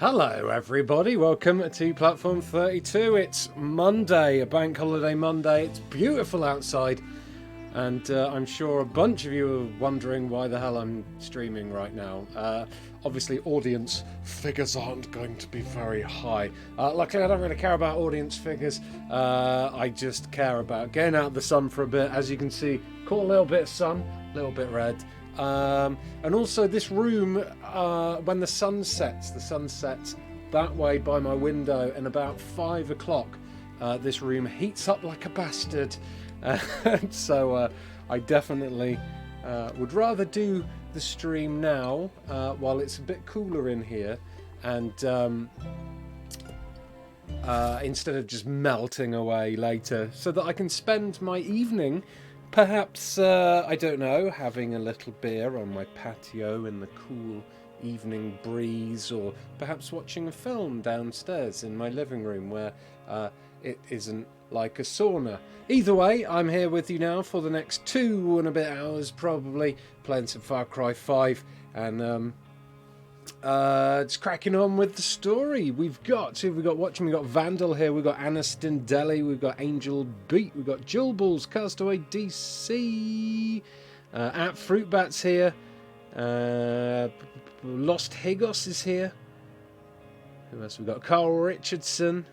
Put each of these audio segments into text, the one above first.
Hello everybody, welcome to Platform 32. It's Monday, a bank holiday Monday. It's beautiful outside, and I'm sure a bunch of you are wondering why the hell I'm streaming right now. Obviously audience figures aren't going to be very high. Luckily I don't really care about audience figures. I just care about getting out of the sun for a bit. As you can see, caught a little bit of sun, a little bit red. And also this room, when the sun sets that way by my window, and about 5 o'clock this room heats up like a bastard. So I definitely would rather do the stream now while it's a bit cooler in here, and instead of just melting away later, so that I can spend my evening perhaps, I don't know, having a little beer on my patio in the cool evening breeze, or perhaps watching a film downstairs in my living room where it isn't like a sauna. Either way, I'm here with you now for the next 2 and a bit hours, probably, playing some Far Cry 5, and just cracking on with the story. We've got watching. We've got Vandal here. We've got Anna Stindelli. We've got Angel Beat. We've got Jillballs, Castaway DC. At Fruitbats here. Lost Higos is here. Who else? We've got Carl Richardson.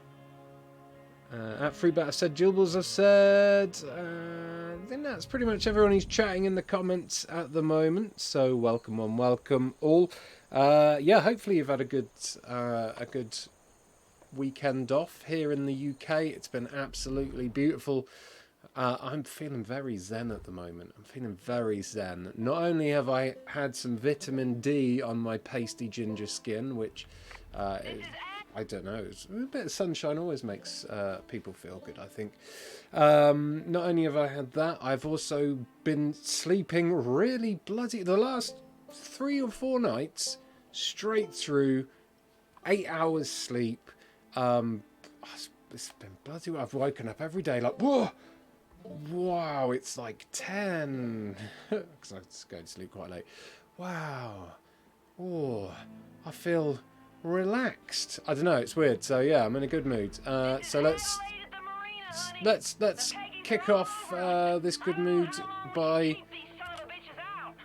At Fruitbat I've said, Jillballs I've said. I think that's pretty much everyone who's chatting in the comments at the moment. So welcome on, welcome all. Yeah, hopefully you've had a good weekend off here in the UK. It's been absolutely beautiful. I'm feeling very zen at the moment. I'm feeling very zen. Not only have I had some vitamin D on my pasty ginger skin, which I don't know, a bit of sunshine always makes people feel good, I think. Not only have I had that, I've also been sleeping really bloody the last 3 or 4 nights straight through, 8 hours sleep. It's been bloody well. I've woken up every day like, whoa, wow, it's like 10 because I just go to sleep quite late. Wow, oh, I feel relaxed. I don't know, it's weird. So yeah, I'm in a good mood. So let's kick off this good mood by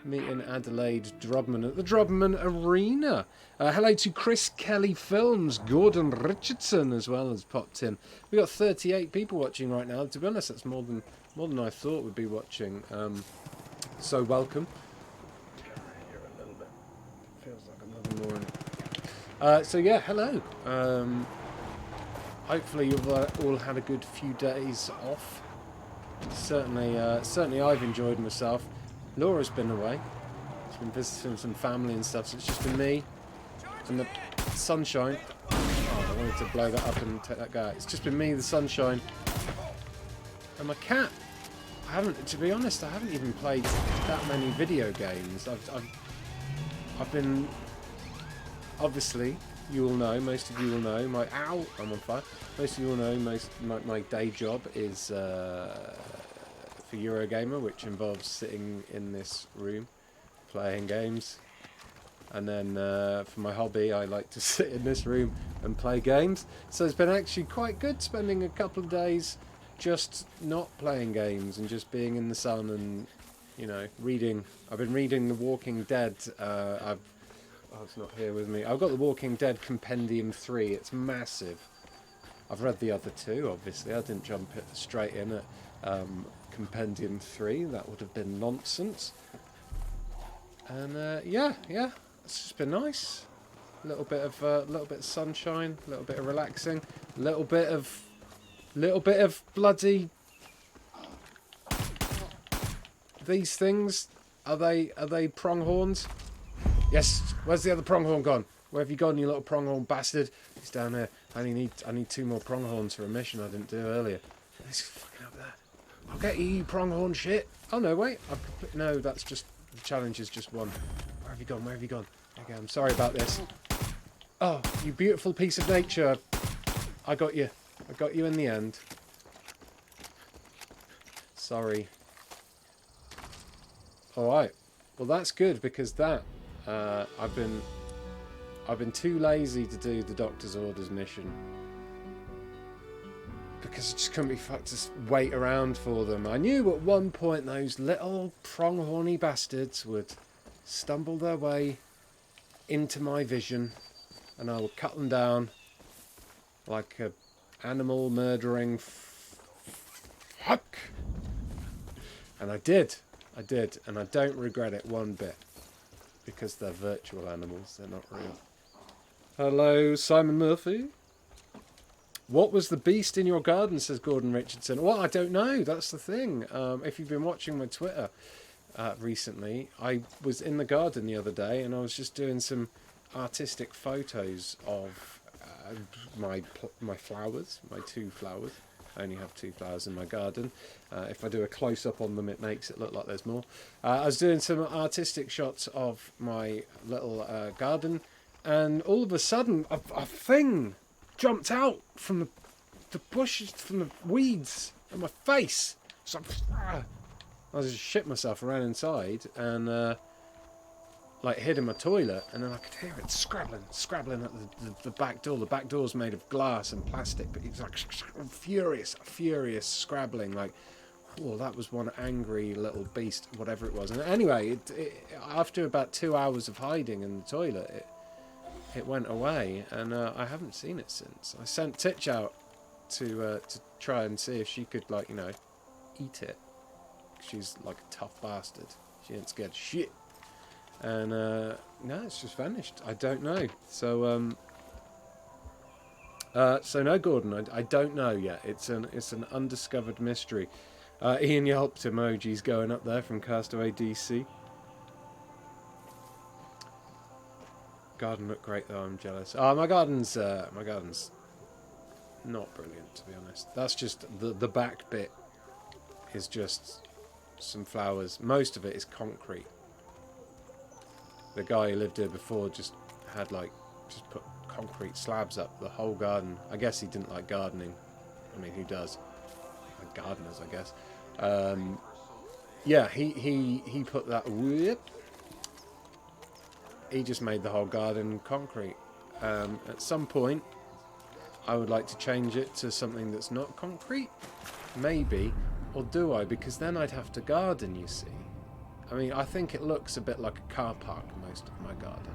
meeting Adelaide Drubman at the Drubman Arena. Hello to Chris Kelly Films, Gordon Richardson as well has popped in. We've got 38 people watching right now. To be honest, that's more than I thought would be watching. So welcome. Here a little bit. Feels like another morning. So yeah, hello. Hopefully you've all had a good few days off. Certainly I've enjoyed myself. Laura's been away. She's been visiting some family and stuff, so it's just been me and the sunshine. Oh, I wanted to blow that up and take that guy out. It's just been me, the sunshine, and my cat. To be honest, I haven't even played that many video games. I've been, obviously, you all know, most of you will know, I'm on fire. Most of you will know, my day job is for Eurogamer, which involves sitting in this room playing games, and then for my hobby I like to sit in this room and play games. So it's been actually quite good spending a couple of days just not playing games and just being in the sun and, you know, reading. I've been reading The Walking Dead. It's not here with me. I've got The Walking Dead Compendium 3. It's massive. I've read the other 2, obviously. I didn't jump straight in at Compendium 3. That would have been nonsense. And yeah, it's just been nice. A little bit of sunshine, a little bit of relaxing, a little bit of bloody. These things, are they pronghorns? Yes. Where's the other pronghorn gone? Where have you gone, you little pronghorn bastard? He's down there. I need 2 more pronghorns for a mission I didn't do earlier. He's fucking up there. I'll get you, pronghorn shit. Oh no, wait. No, that's just the challenge is just 1. Where have you gone? Where have you gone? Okay, I'm sorry about this. Oh, you beautiful piece of nature. I got you. I got you in the end. Sorry. All right. Well, that's good because that I've been I've been too lazy to do the Doctor's Orders mission. Because I just couldn't be fucked to wait around for them. I knew at one point those little pronghorny bastards would stumble their way into my vision, and I would cut them down like a animal murdering fuck. And I did, and I don't regret it one bit, because they're virtual animals, they're not real. Hello, Simon Murphy. What was the beast in your garden, says Gordon Richardson. Well, I don't know, that's the thing. If you've been watching my Twitter recently, I was in the garden the other day and I was just doing some artistic photos of my flowers, my 2 flowers. I only have 2 flowers in my garden. If I do a close-up on them, it makes it look like there's more. I was doing some artistic shots of my little garden, and all of a sudden, a thing jumped out from the bushes, from the weeds, in my face. So I just shit myself, ran inside, and like hid in my toilet, and then I could hear it scrabbling at the back door. The back door's made of glass and plastic, but it was like furious scrabbling. Like, oh, that was one angry little beast, whatever it was. And anyway, after about 2 hours of hiding in the toilet, it went away, and I haven't seen it since. I sent Titch out to try and see if she could, like, you know, eat it. She's like a tough bastard. She ain't scared of shit. And no, it's just vanished. I don't know. So so no, Gordon, I don't know yet. It's an undiscovered mystery. Ian Yelped emojis going up there from Castaway DC. Garden looked great though. I'm jealous. My garden's not brilliant, to be honest. That's just the back bit is just some flowers. Most of it is concrete. The guy who lived here before just put concrete slabs up the whole garden. I guess he didn't like gardening. I mean, who does? Like gardeners, I guess. Yeah, he put that. Whoop, he just made the whole garden concrete. At some point, I would like to change it to something that's not concrete. Maybe. Or do I? Because then I'd have to garden, you see. I mean, I think it looks a bit like a car park, most of my garden.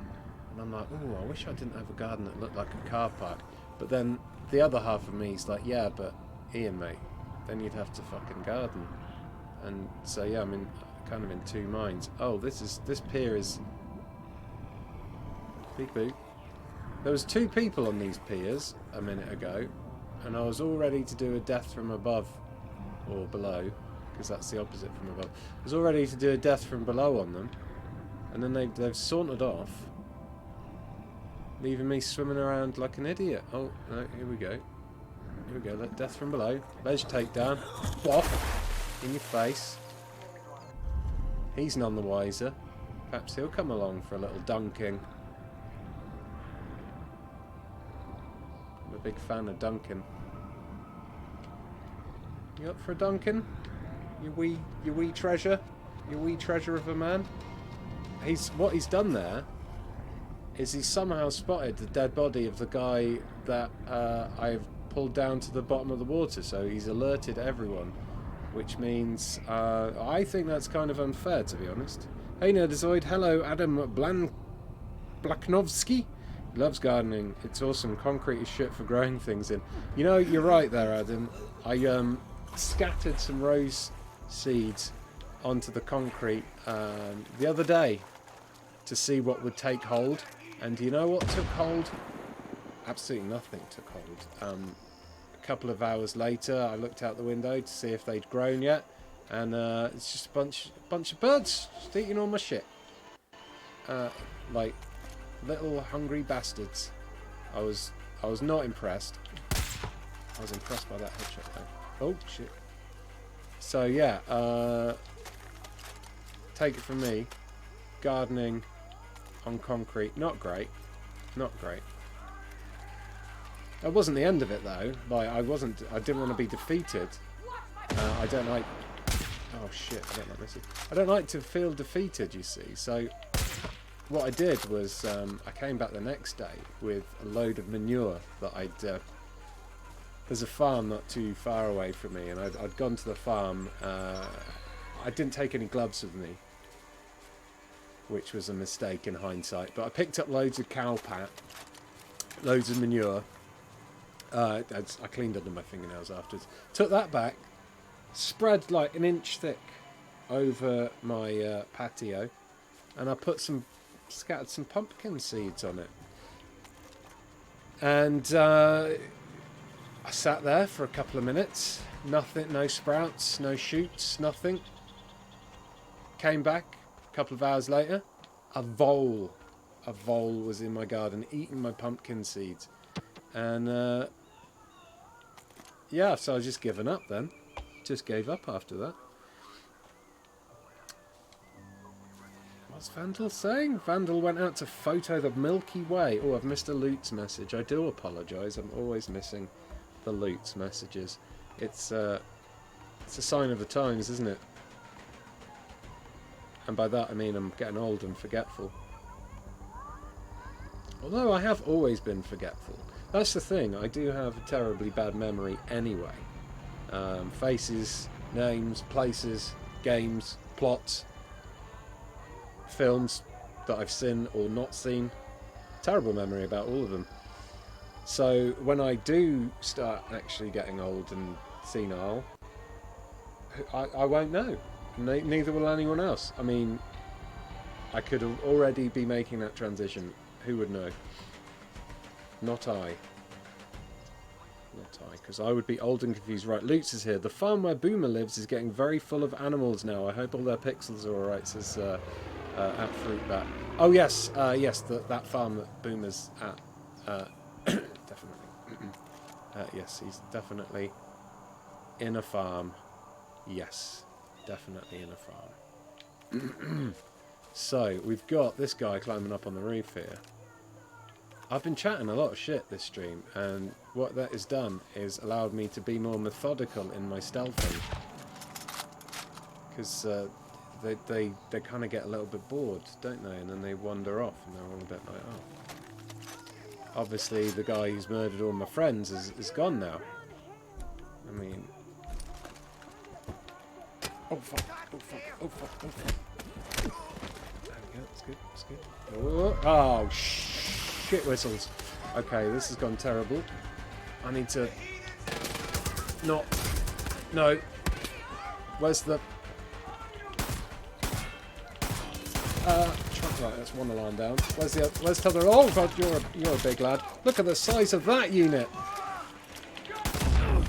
And I'm like, oh, I wish I didn't have a garden that looked like a car park. But then the other half of me is like, yeah, but Ian, mate, then you'd have to fucking garden. And so, yeah, I'm kind of in 2 minds. Oh, this pier is... Big boot. There was 2 people on these piers a minute ago, and I was all ready to do a death from above, or below, because that's the opposite from above. I was all ready to do a death from below on them, and then they've sauntered off, leaving me swimming around like an idiot. Oh, no, here we go. Here we go, death from below. Ledge takedown. Boff! In your face. He's none the wiser. Perhaps he'll come along for a little dunking. I'm a big fan of dunking. You up for a dunking? You wee treasure? You wee treasure of a man? What he's done there is he's somehow spotted the dead body of the guy that I've pulled down to the bottom of the water, so he's alerted everyone, which means I think that's kind of unfair, to be honest. Hey Nerdazoid, hello Adam Blaknovsky. He loves gardening. It's awesome. Concrete is shit for growing things in. You know, you're right there, Adam. I scattered some rose seeds onto the concrete the other day to see what would take hold, and do you know what took hold? Absolutely nothing took hold. A couple of hours later I looked out the window to see if they'd grown yet, and it's just a bunch of birds just eating all my shit, like little hungry bastards. I was not impressed. I was impressed by that headshot though. Oh shit. So yeah, take it from me, gardening on concrete, not great. That wasn't the end of it though. Like I didn't want to be defeated. I don't like, oh shit, I don't like this. I don't like to feel defeated, you see. So what I did was I came back the next day with a load of manure that I'd... there's a farm not too far away from me, and I'd gone to the farm. I didn't take any gloves with me, which was a mistake in hindsight, but I picked up loads of cow pat, loads of manure. I cleaned under my fingernails afterwards. Took that back, spread like an inch thick over my patio, and I scattered some pumpkin seeds on it. And I sat there for a couple of minutes. Nothing, no sprouts, no shoots, nothing. Came back a couple of hours later. A vole was in my garden eating my pumpkin seeds. And yeah, so I just given up then. Just gave up after that. What's Vandal saying? Vandal went out to photo the Milky Way. Oh, I've missed a Lutz message. I do apologise. I'm always missing the Lutz messages. It's a sign of the times, isn't it? And by that I mean I'm getting old and forgetful. Although I have always been forgetful. That's the thing. I do have a terribly bad memory anyway. Faces, names, places, games, plots, films that I've seen or not seen. Terrible memory about all of them. So when I do start actually getting old and senile, I won't know. Neither will anyone else. I mean, I could already be making that transition. Who would know? Not I. Not I, because I would be old and confused. Right, Lutz is here. The farm where Boomer lives is getting very full of animals now. I hope all their pixels are alright, says at Fruitbat. Oh yes, yes, that farm that Boomer's at. Definitely. Yes, he's definitely in a farm. Yes, definitely in a farm. So, we've got this guy climbing up on the roof here. I've been chatting a lot of shit this stream, and what that has done is allowed me to be more methodical in my stealthing. Because they kind of get a little bit bored, don't they? And then they wander off, and they're all a bit like, oh. Obviously, the guy who's murdered all my friends is gone now. I mean... Oh, fuck. Oh, fuck. Oh, fuck. Oh, fuck. There we go. It's good. It's good. Oh, shit whistles. Okay, this has gone terrible. I need to... Not... No. Where's the... Right, that's one alarm down. Where's the other? Oh god, you're a big lad. Look at the size of that unit.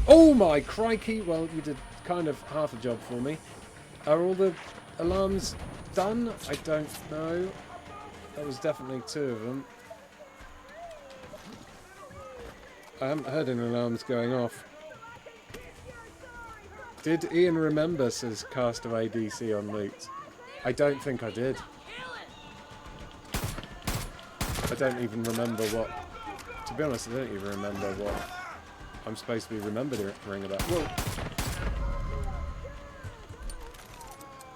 Oh my crikey! Well, you did kind of half a job for me. Are all the alarms done? I don't know. That was definitely two of them. I haven't heard any alarms going off. Did Ian remember, says Castaway DC on Loot? I don't think I did. I don't even remember what... To be honest, I don't even remember what I'm supposed to be remembering about. Whoa!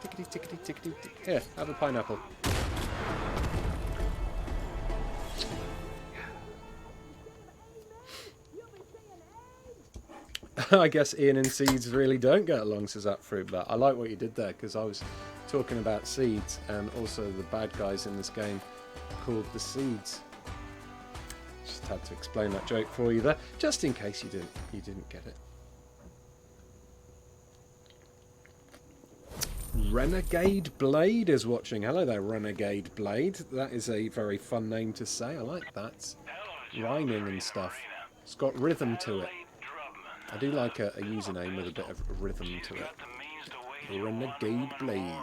Tickety, tickety, tickety, tickety. Here, have a pineapple. I guess Ian and Seeds really don't get along, says that fruit, but I like what you did there, because I was talking about Seeds, and also the bad guys in this game called the Seeds. Just had to explain that joke for you there, just in case you didn't get it. Renegade Blade is watching. Hello there, Renegade Blade. That is a very fun name to say. I like that. Rhyming and stuff. It's got rhythm to it. I do like a username with a bit of rhythm to it. Renegade Blade.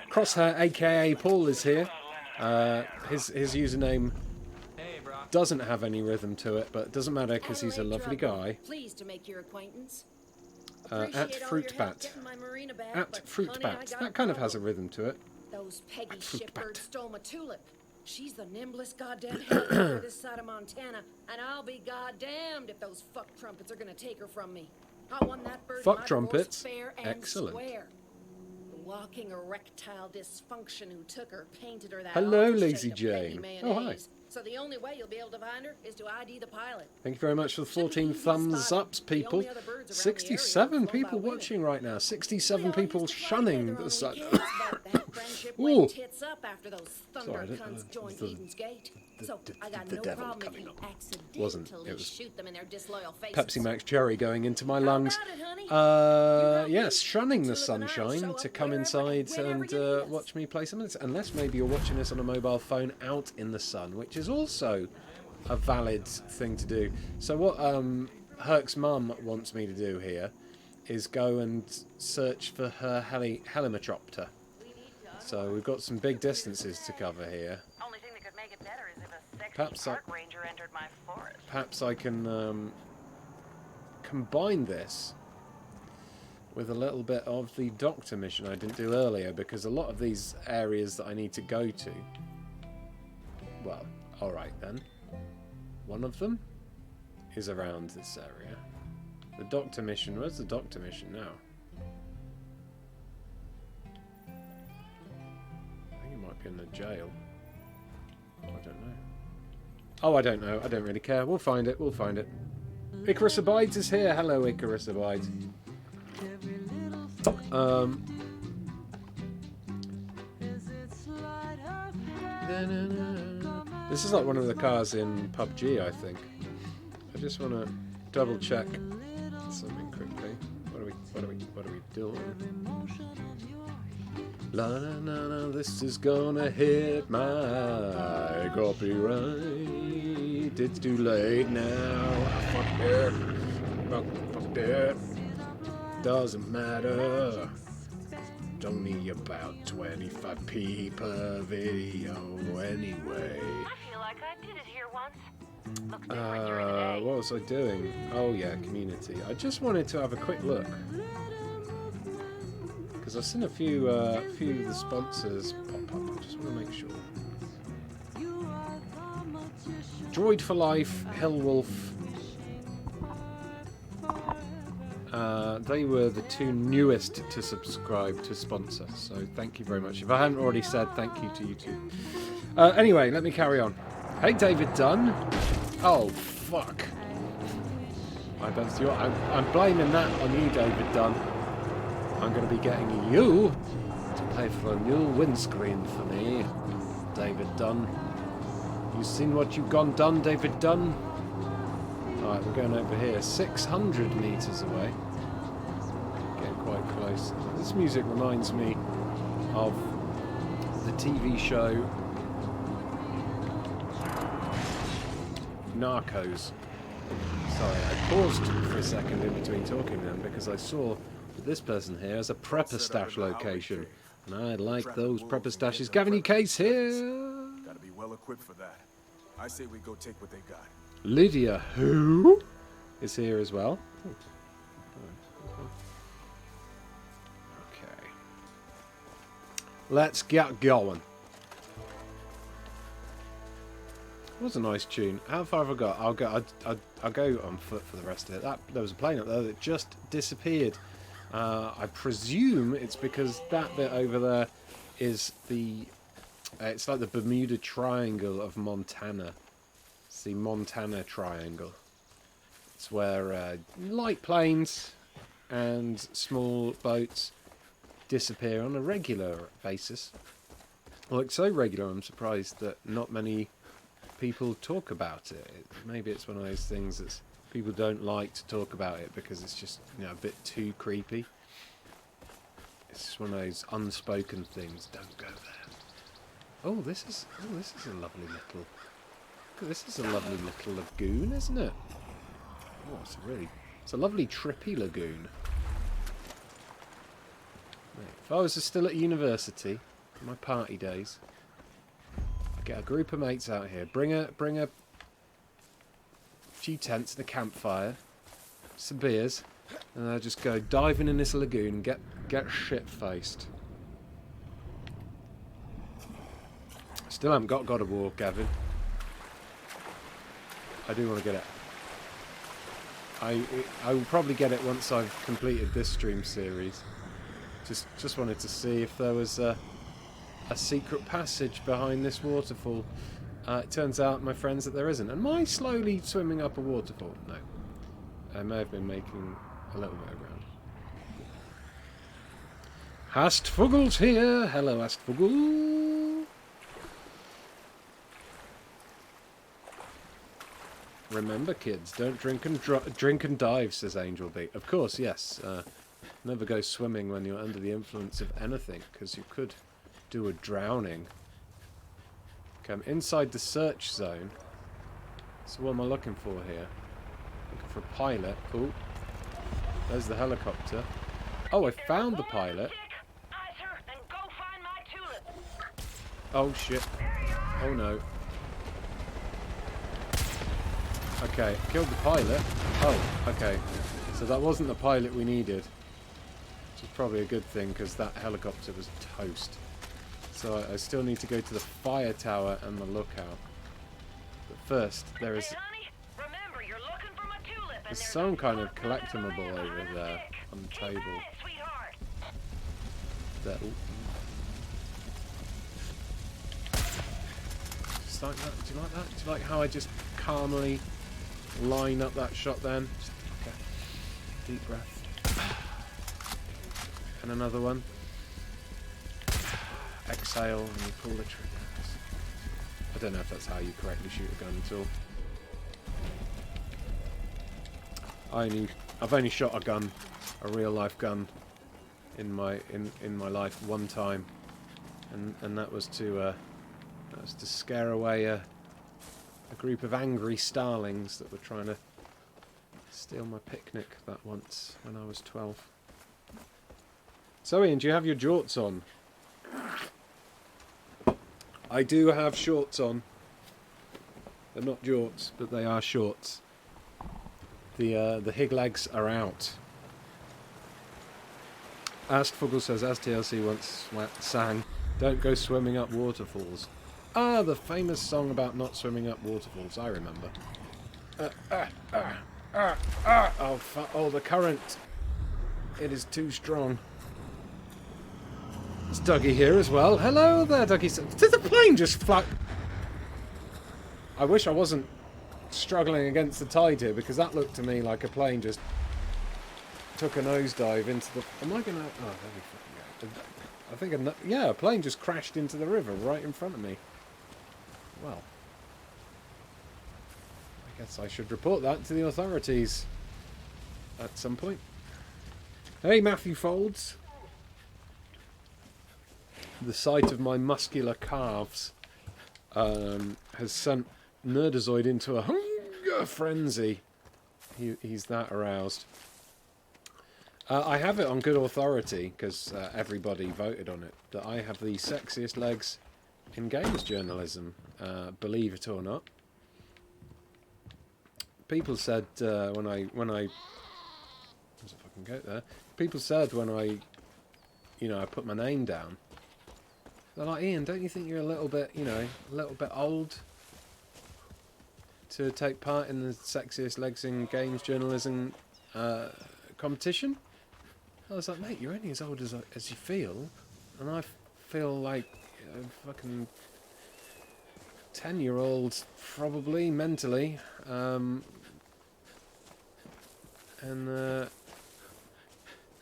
Crosshair, aka Paul, is here. His username doesn't have any rhythm to it, but it doesn't matter because he's a lovely guy. Pleased to make your acquaintance. At Fruitbat. At Fruitbat. That kind of has a rhythm to it. Those Peggy shitbirds stole my tulip. She's the nimblest goddamn head this side of Montana, and I'll be goddamned if those fuck trumpets are gonna take her from me. I won that bird fuck trumpets. fair and Excellent. square. walking erectile dysfunction who took her, painted her that Hello, awful Lazy shade of peggy Jane. mayonnaise. Oh, hi. So the only way you'll be able to find her is to ID the pilot. Thank you very much for the 14 thumbs ups, people. 67 people watching right now. 67 people shunning the sun. Ooh. Tits up after those thunder Sorry, cunts joined Eden's Gate. So I got the no devil problem if coming you up. accidentally Wasn't. It was shoot them in their disloyal faces. Pepsi Max Cherry going into my lungs. about it, honey? Yes, shunning the Tulip and I sunshine show to up come wherever inside you and need us. watch me play some of this. Unless maybe you're watching this on a mobile phone out in the sun, which is also a valid thing to do. So what Herc's mum wants me to do here is go and search for her helimetropter. So we've got some big distances to cover here. Only thing that could make it better is if a sexy Perhaps park ranger entered my forest. Perhaps I can combine this with a little bit of the doctor mission I didn't do earlier, because a lot of these areas that I need to go to, well, alright then. One of them is around this area. The doctor mission, where's the doctor mission now? I think it might be in the jail. I don't know. Oh, I don't know. I don't really care. We'll find it. We'll find it. Icarus Abides is here. Hello, Icarus Abides. This is like one of the cars in PUBG, I think. I just want to double check something quickly. What are we doing? La na na na, this is gonna hit my copyright. It's too late now. Fuck it. Fuck it. Doesn't matter. It's only about 25p per video anyway. I feel like I did it here once. Looks different during the day. What was I doing? Oh yeah, community. I just wanted to have a quick look, because I've seen a few of the sponsors pop up. I just want to make sure. Droid for Life, Hellwolf. They were the two newest to subscribe to sponsor, so thank you very much. If I hadn't already said thank you to you two. Anyway, let me carry on. Hey, David Dunn. Oh, fuck. I'm blaming that on you, David Dunn. I'm going to be getting you to pay for a new windscreen for me, David Dunn. You seen what you've gone done, David Dunn? Alright, we're going over here. 600 metres away. Getting quite close. This music reminds me of the TV show Narcos. Sorry, I paused for a second in between talking then because I saw that this person here has a prepper stash location. And I like those prepper stashes. Gavin E. Case here. Gotta be well equipped for that. I say we go take what they got. Lydia, who is here as well. Okay. Let's get going. It was a nice tune. How far have I got? I'll go on foot for the rest of it. There was a plane up there that just disappeared. I presume it's because that bit over there is the... it's like the Bermuda Triangle of Montana. It's the Montana Triangle. It's where light planes and small boats disappear on a regular basis. Like so regular, I'm surprised that not many people talk about it. Maybe it's one of those things that people don't like to talk about it because it's just, you know, a bit too creepy. It's just one of those unspoken things. Don't go there. Oh, this is a lovely little. This is a lovely little lagoon, isn't it? Oh, it's a lovely trippy lagoon. If I was still at university, in my party days, I'd get a group of mates out here, bring a few tents and a campfire, some beers, and I'd just go diving in this lagoon and get shit faced. Still haven't got God of War, Gavin. I do want to get it. I will probably get it once I've completed this stream series. Just wanted to see if there was a secret passage behind this waterfall. It turns out, my friends, that there isn't. Am I slowly swimming up a waterfall? No. I may have been making a little bit of ground. Astfugel's here! Hello, Astfugel! Remember, kids, don't drink and dive, says Angel B. Of course, yes. Never go swimming when you're under the influence of anything, because you could do a drowning. Okay, I'm inside the search zone. So what am I looking for here? Looking for a pilot. Oh, there's the helicopter. Oh, I found the pilot. Oh shit. Oh no. Okay, killed the pilot. Oh, okay. So that wasn't the pilot we needed. Which is probably a good thing, because that helicopter was toast. So I still need to go to the fire tower and the lookout. But first, there's some kind of collectible over there on the table. There. Just like that. Do you like that? Do you like how I just calmly line up that shot then? Just, okay. Deep breath. And another one. Exhale and you pull the trigger. I don't know if that's how you correctly shoot a gun at all. I've only shot a gun, a real life gun, in my life one time, and that was to scare away a group of angry starlings that were trying to steal my picnic that once when I was 12. So Ian, do you have your jorts on? I do have shorts on. They're not jorts, but they are shorts. The hig legs are out. Astfugel says, as TLC once sang, don't go swimming up waterfalls. Ah, the famous song about not swimming up waterfalls. I remember. Oh, the current. It is too strong. It's Dougie here as well. Hello there, Dougie. Did the plane just fly? I wish I wasn't struggling against the tide here, because that looked to me like a plane just took a nosedive into the... Am I gonna... Oh, there we fucking go. I think... Yeah, a plane just crashed into the river right in front of me. Well. I guess I should report that to the authorities at some point. Hey, Matthew Folds. The sight of my muscular calves has sent Nerdazoid into a hunger frenzy. He's that aroused. I have it on good authority, because everybody voted on it, that I have the sexiest legs in games journalism, believe it or not. People said when I there's a fucking goat there. People said when I put my name down, they're like, Ian, don't you think you're a little bit old to take part in the sexiest legs in games journalism competition? I was like, mate, you're only as old as you feel, and I feel like a fucking 10-year-old, probably, mentally, and I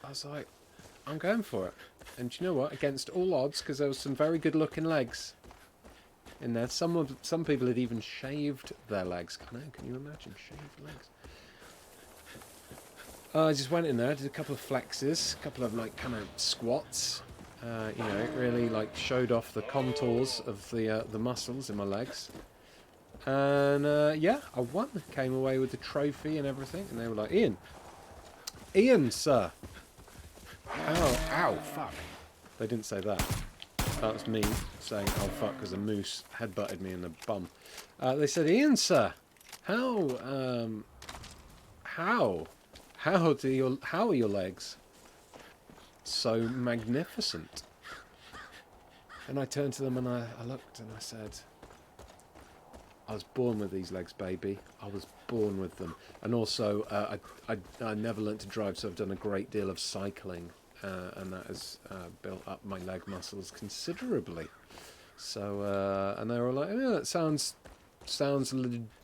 was like, I'm going for it. And do you know what? Against all odds, because there was some very good-looking legs in there. Some people had even shaved their legs. Can you imagine shaved legs? I just went in there, did a couple of flexes, a couple of kind of squats. Really showed off the contours of the muscles in my legs. And yeah, I won. Came away with the trophy and everything. And they were like, Ian, sir. Ow, fuck. They didn't say that. That was me saying, oh, fuck, because a moose headbutted me in the bum. They said, Ian, sir, how are your legs so magnificent? And I turned to them and I looked and I said, I was born with these legs, baby. I was born with them. And also, I never learnt to drive, so I've done a great deal of cycling and that has built up my leg muscles considerably. So, and they were like, "Oh, that sounds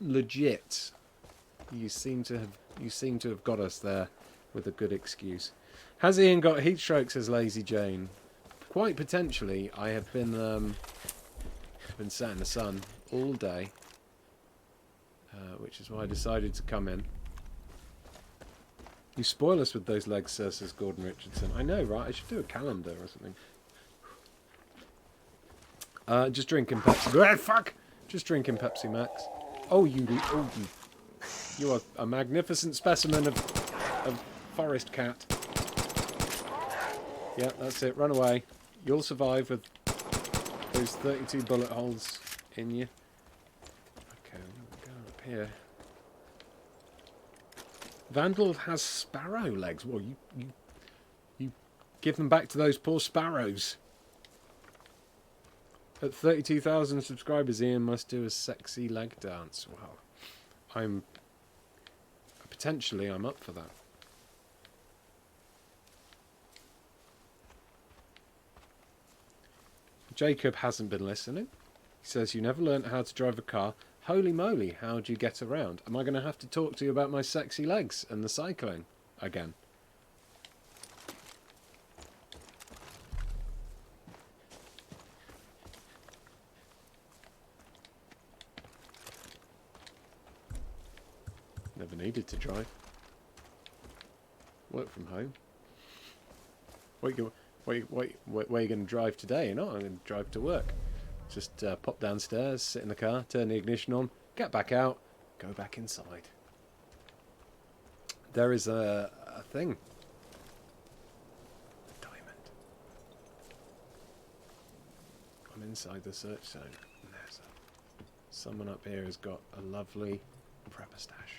legit. You seem to have got us there with a good excuse." Has Ian got heat stroke? Says Lazy Jane. Quite potentially. I have been sat in the sun all day, which is why I decided to come in. You spoil us with those legs, sir, says Gordon Richardson. I know, right? I should do a calendar or something. Just drinking Pepsi. Ah, fuck! Just drinking Pepsi Max. Oh, you are a magnificent specimen of forest cat. Yeah, that's it. Run away. You'll survive with those 32 bullet holes in you. Okay, we're going up here. Vandal has sparrow legs. Well, you give them back to those poor sparrows. At 32,000 subscribers, Ian must do a sexy leg dance. Wow. I'm up for that. Jacob hasn't been listening. He says, "You never learnt how to drive a car. Holy moly, how do you get around? Am I going to have to talk to you about my sexy legs and the cycling again?" Never needed to drive. Work from home. Where are you going to drive today? You're not. I'm going to drive to work. Just pop downstairs, sit in the car, turn the ignition on, get back out, go back inside. There is a thing. A diamond. I'm inside the search zone. And there's someone up here has got a lovely prepper stash.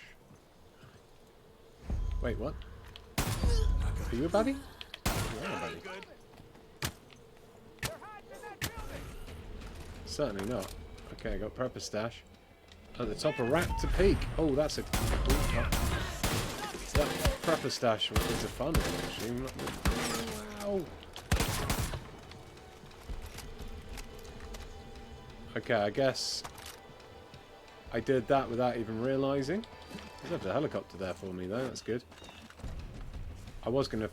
Wait, what? Are you a buddy? Yeah, buddy. Certainly not. Okay, I got prepper stash. At the top of Raptor Peak. Oh, that's a... That prepper stash is a fun one, actually. Wow. Okay, I guess I did that without even realising. There's a helicopter there for me, though. That's good. I was gonna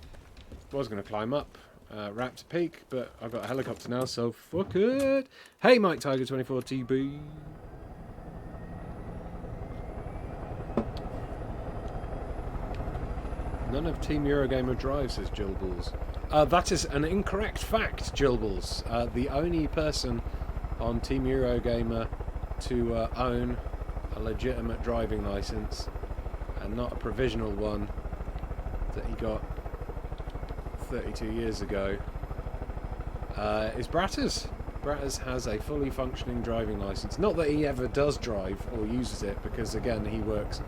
climb up Raptor Peak, but I've got a helicopter now, so fuck it. Hey, Mike Tiger 24 TB. None of Team Eurogamer drives, says Jill Bulls. That is an incorrect fact, Jill Bulls. The only person on Team Eurogamer to own a legitimate driving license, and not a provisional one that he got 32 years ago, is Bratters. Bratters has a fully functioning driving license. Not that he ever does drive or uses it, because again he works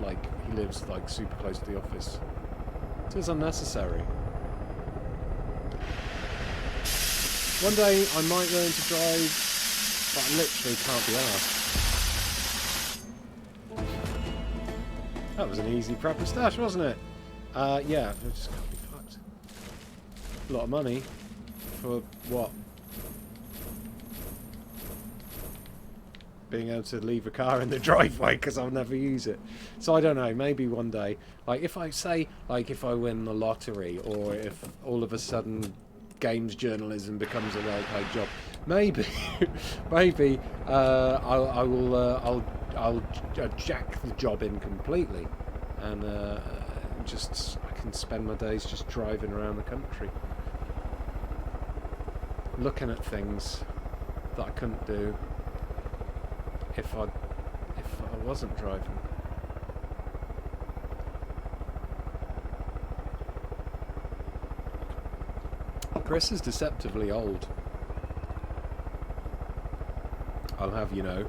like he lives like super close to the office. It is unnecessary. One day I might learn to drive, but I literally can't be asked. That was an easy prepper stash, wasn't it? Yeah, I just can't be fucked. A lot of money for what? Being able to leave a car in the driveway because I'll never use it. So I don't know, maybe one day. Like if I say, like if I win the lottery, or if all of a sudden games journalism becomes a well-paid job, maybe, maybe I'll jack the job in completely, and just I can spend my days just driving around the country, looking at things that I couldn't do if I wasn't driving. Chris is deceptively old. I'll have you know.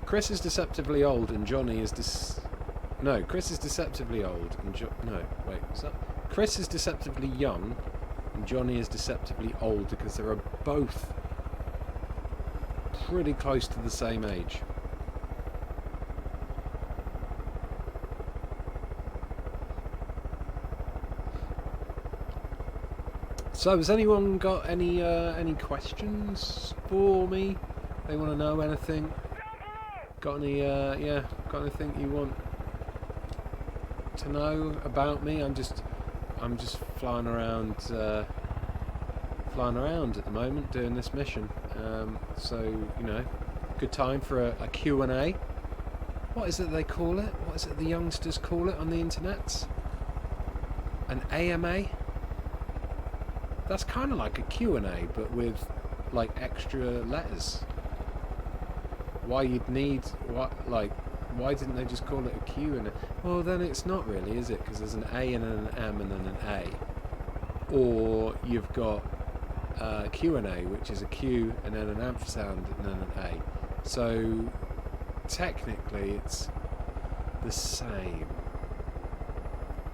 Chris is deceptively old and Johnny is No, Chris is deceptively old and no, wait, what's that? Chris is deceptively young and Johnny is deceptively old because they are both pretty close to the same age. So, has anyone got any questions for me? They want to know anything? Got any got anything you want to know about me? I'm just flying around at the moment doing this mission. So, you know, good time for a Q&A. What is it they call it? What is it the youngsters call it on the internet? An AMA? That's kind of like a Q&A, but with like extra letters. Why you'd need why didn't they just call it a Q and a... Well, then it's not really, is it? Because there's an A and an M and then an A. Or you've got Q&A, which is a Q and then an ampersand and then an A. So technically it's the same.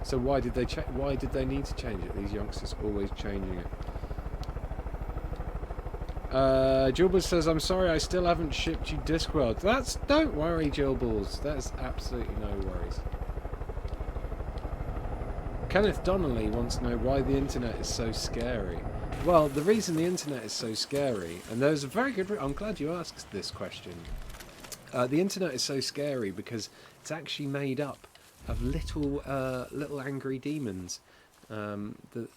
So why did they need to change it? These youngsters always changing it. Jilbals says, I'm sorry I still haven't shipped you Discworld. Don't worry, Jilbals. That's absolutely no worries. Kenneth Donnelly wants to know why the internet is so scary. Well, the reason the internet is so scary, and there's a very good... I'm glad you asked this question. The internet is so scary because it's actually made up of little angry demons that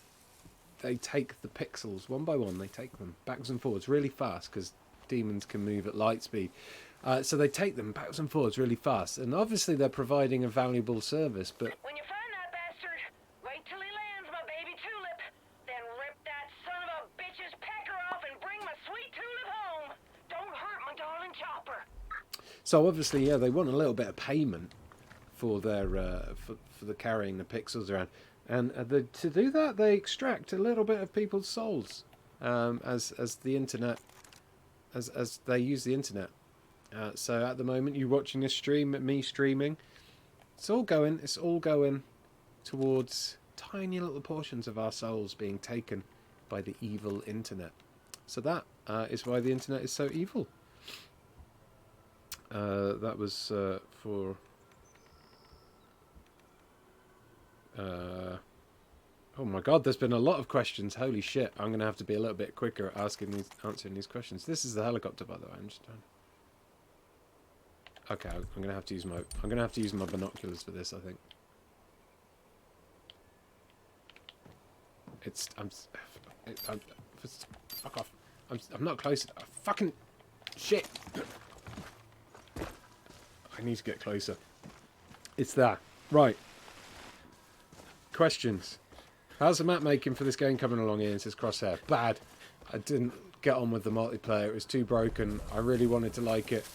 they take the pixels one by one. They take them backwards and forwards really fast because demons can move at light speed. So they take them backwards and forwards really fast, and obviously they're providing a valuable service. But When you find that bastard, wait till he lands, my baby Tulip. Then rip that son of a bitch's pecker off and bring my sweet Tulip home. Don't hurt my darling Chopper. so obviously, yeah, they want a little bit of payment for their for the carrying the pixels around. And to do that, they extract a little bit of people's souls, as the internet, as they use the internet. So at the moment, you watching this stream, me streaming, it's all going towards tiny little portions of our souls being taken by the evil internet. So that is why the internet is so evil. That was for. Oh my god, there's been a lot of questions. Holy shit, I'm going to have to be a little bit quicker at answering these questions. This is the helicopter, by the way. I'm just trying. Okay, I'm going to have to use my binoculars for this, I think. Fuck off. I'm not close. Fucking shit. I need to get closer. It's there. Right. Questions. How's the map making for this game coming along, Ian? Says Crosshair. Bad. I didn't get on with the multiplayer. It was too broken. I really wanted to like it.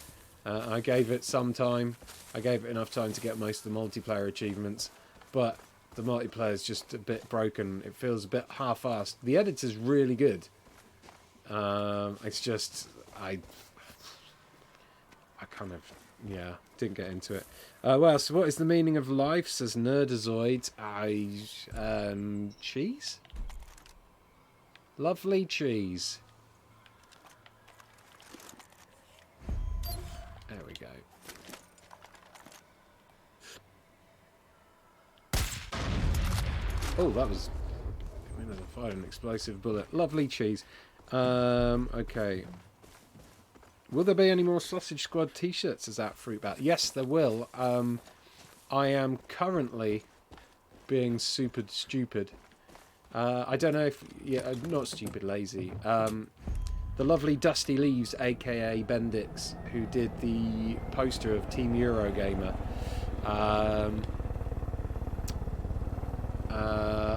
I gave it some time. I gave it enough time to get most of the multiplayer achievements. But the multiplayer is just a bit broken. It feels a bit half-assed. The editor's really good. It's just... I kind of... Yeah, didn't get into it. Well, so what is the meaning of life? Says Nerdazoid. Cheese? Lovely cheese. There we go. Oh, that was... I fired an explosive bullet. Lovely cheese. Okay. Will there be any more Sausage Squad t-shirts as that Fruit Bat? Yes, there will. I am currently being super stupid. I don't know if... Yeah, not stupid, lazy. The lovely Dusty Leaves, a.k.a. Bendix, who did the poster of Team Eurogamer.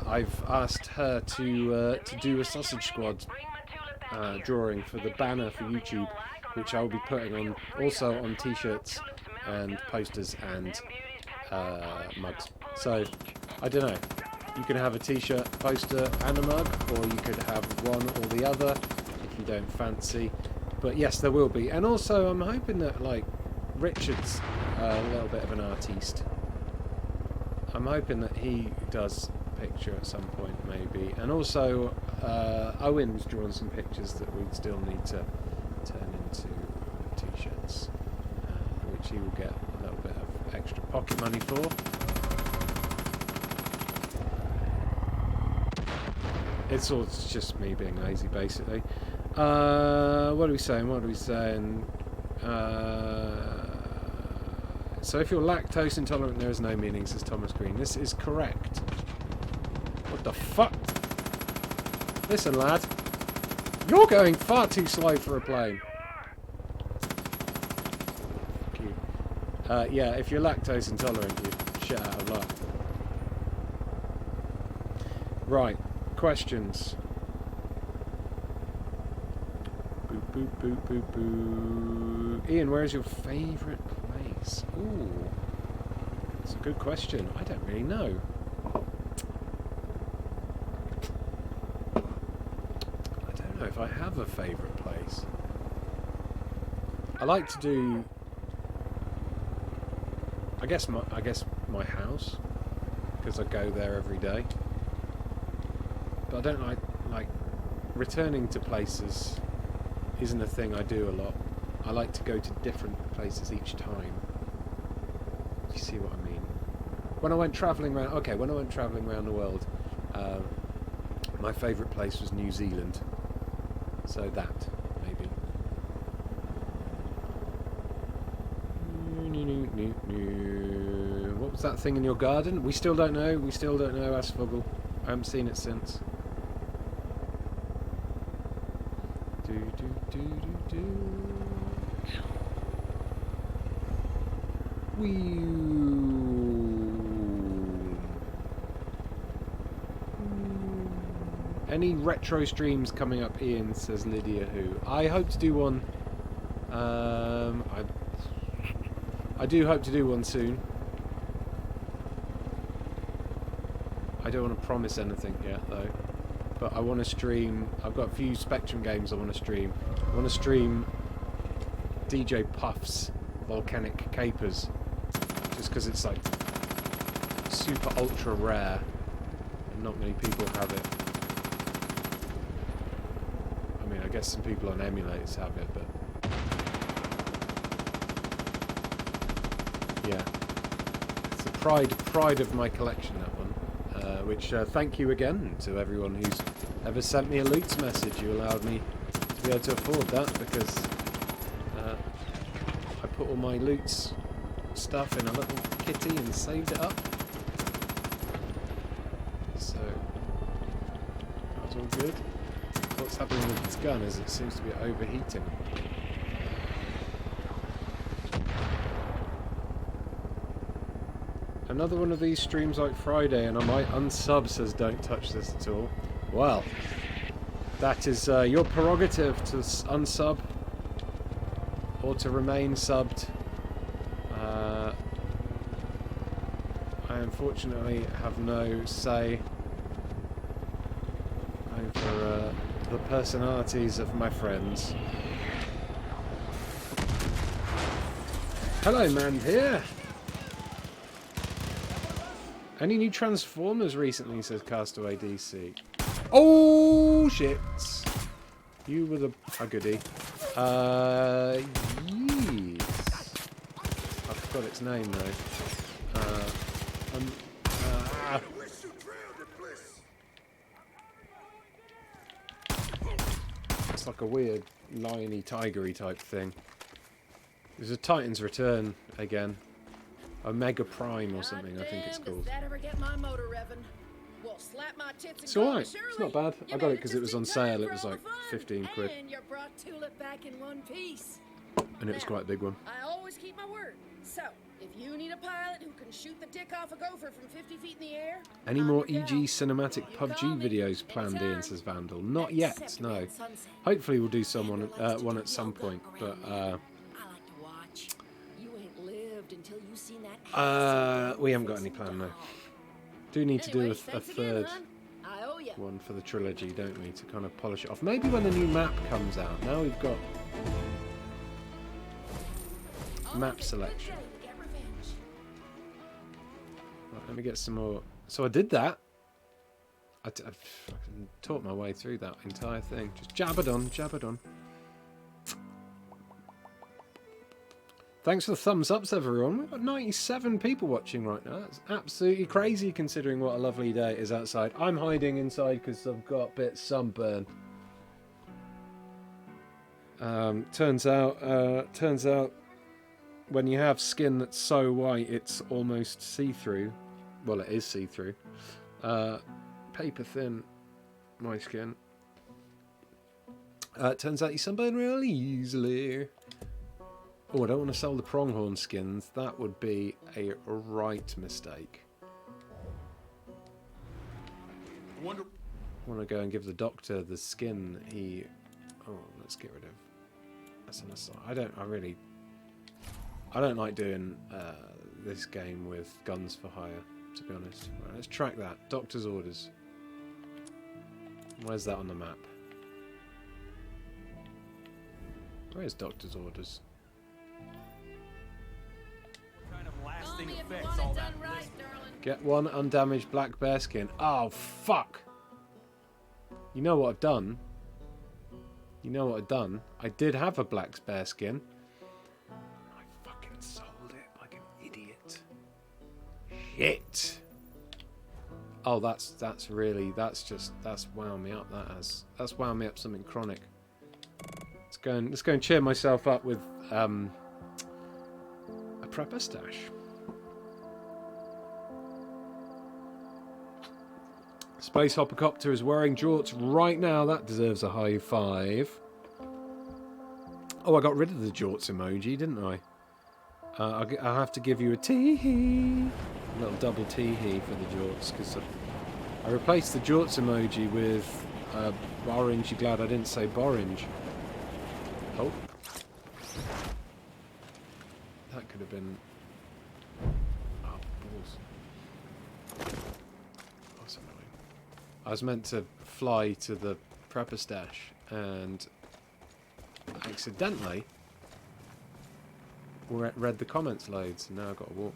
I've asked her to do a Sausage Squad drawing for the banner for YouTube, which I'll be putting on also on t-shirts and posters and mugs. So, I don't know. You can have a t-shirt, poster and a mug, or you could have one or the other if you don't fancy. But yes, there will be. And also, I'm hoping that, like, Richard's a little bit of an artiste. I'm hoping that he does a picture at some point, maybe. And also, Owen's drawn some pictures that we'd still need to turn into t-shirts, which he will get a little bit of extra pocket money for. It's all just me being lazy, basically. What are we saying? So if you're lactose intolerant, there is no meaning, says Thomas Green. This is correct. What the fuck? Listen, lad. You're going far too slow for a plane. Fuck you. Yeah, if you're lactose intolerant, you're shit out of luck. Right. Questions. Boop, boop, boop, boop, boop. Ian, where is your favourite place? Ooh. It's a good question. I don't really know. I don't know if I have a favourite place. I like to do... I guess my house, because I go there every day. But I don't like returning to places isn't a thing I do a lot. I like to go to different places each time. Do you see what I mean? When I went travelling around, the world, my favourite place was New Zealand. So that, maybe. What was that thing in your garden? We still don't know. Asfogel. I haven't seen it since. Any retro streams coming up, Ian, says Lydia Who. I hope to do one. I do hope to do one soon. I don't want to promise anything yet, though. But I want to stream... I've got a few Spectrum games I want to stream. I want to stream DJ Puff's Volcanic Capers. Just because it's, like, super ultra rare. And not many people have it. I mean, I guess some people on emulators have it, but... Yeah. It's the pride of my collection, that one. Which, thank you again to everyone who's ever sent me a Loots message. You allowed me to be able to afford that because I put all my Loots stuff in a little kitty and saved it up. So, that's all good. What's happening with this gun is it seems to be overheating. Another one of these streams like Friday and I might unsub, says don't touch this at all. Well, that is your prerogative to unsub or to remain subbed. I unfortunately have no say over the personalities of my friends. Hello, man here. Any new Transformers recently, says Castaway DC. Oh, shit. You were the... a goodie. Yes. I forgot its name, though. It's like a weird liony, tigery type thing. There's a Titan's Return again. Omega Prime or something, I think it's called. It's alright, it's not bad. I got it because it was on sale, it was like 15 quid. And it was quite a big one. I always keep my word. So, if you need a pilot who can shoot the dick off a gopher from 50 feet in the air... Any more EG cinematic PUBG videos planned, Ian, says Vandal? Not yet, no. Hopefully we'll do one at some point, but... we haven't got any plan though. Do need to do a third one for the trilogy, don't we, to kind of polish it off. Maybe when the new map comes out. Now we've got map selection. Right, let me get some more. So I did that. I fucking taught my way through that entire thing. Just jabbered on, jabbered on. Thanks for the thumbs ups, everyone. We've got 97 people watching right now. That's absolutely crazy considering what a lovely day it is outside. I'm hiding inside because I've got a bit sunburn. Turns out when you have skin that's so white it's almost see-through. Well, it is see-through. Paper thin, my skin. Turns out you sunburn really easily. Oh, I don't want to sell the pronghorn skins. That would be a right mistake. I want to go and give the doctor the skin he... Oh, let's get rid of... That's an aside. I don't like doing this game with guns for hire, to be honest. Right, let's track that. Doctor's orders. Where's that on the map? Where's doctor's orders? Call me if you want it done right, darling. Get one undamaged black bear skin. Oh, fuck! You know what I've done? You know what I've done? I did have a black bear skin. I fucking sold it like an idiot. Shit! Oh, that's wound me up. That's wound me up something chronic. Let's go and cheer myself up with a prepper stash. Space Hoppercopter is wearing jorts right now. That deserves a high five. Oh, I got rid of the jorts emoji, didn't I? I'll have to give you a tee-hee. A little double tee-hee for the jorts, because I replaced the jorts emoji with orange. You're glad I didn't say borange. Oh. That could have been... Oh, balls. That's annoying. I was meant to fly to the prepper stash and accidentally read the comments loads, and now I've got to walk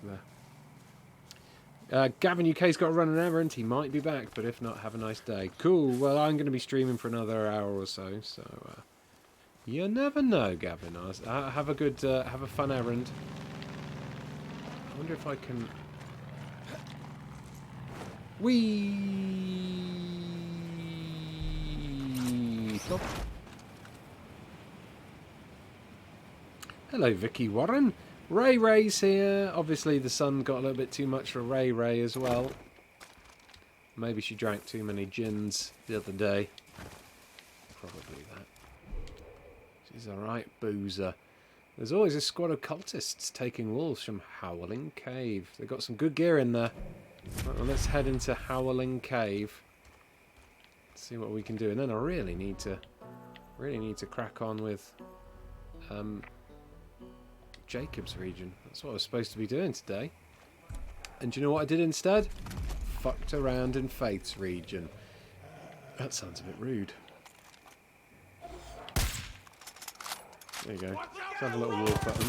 there. Gavin UK's got to run an errand. He might be back, but if not, have a nice day. Cool. Well, I'm going to be streaming for another hour or so, you never know, Gavin. Have a good, have a fun errand. I wonder if I can... Whee! Plop. Hello, Vicky Warren. Ray's here. Obviously, the sun got a little bit too much for Ray as well. Maybe she drank too many gins the other day. Probably that. She's a right boozer. There's always a squad of cultists taking wolves from Howling Cave. They've got some good gear in there. Well, let's head into Howling Cave. See what we can do, and then I really need to crack on with Jacob's region. That's what I was supposed to be doing today. And do you know what I did instead? Fucked around in Faith's region. That sounds a bit rude. There you go. Let's have a little walk button.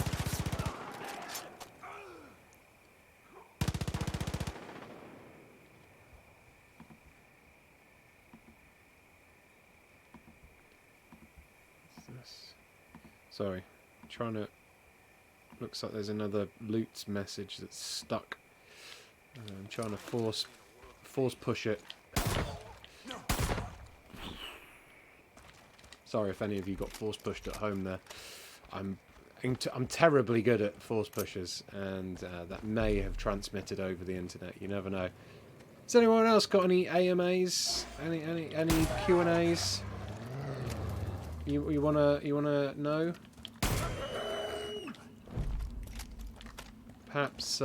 What's this? Sorry. I'm trying to... Looks like there's another loot message that's stuck. I'm trying to force push it. Sorry if any of you got force pushed at home there. I'm terribly good at force pushes, and that may have transmitted over the internet. You never know. Has anyone else got any AMAs? Any Q&As? You wanna know? Perhaps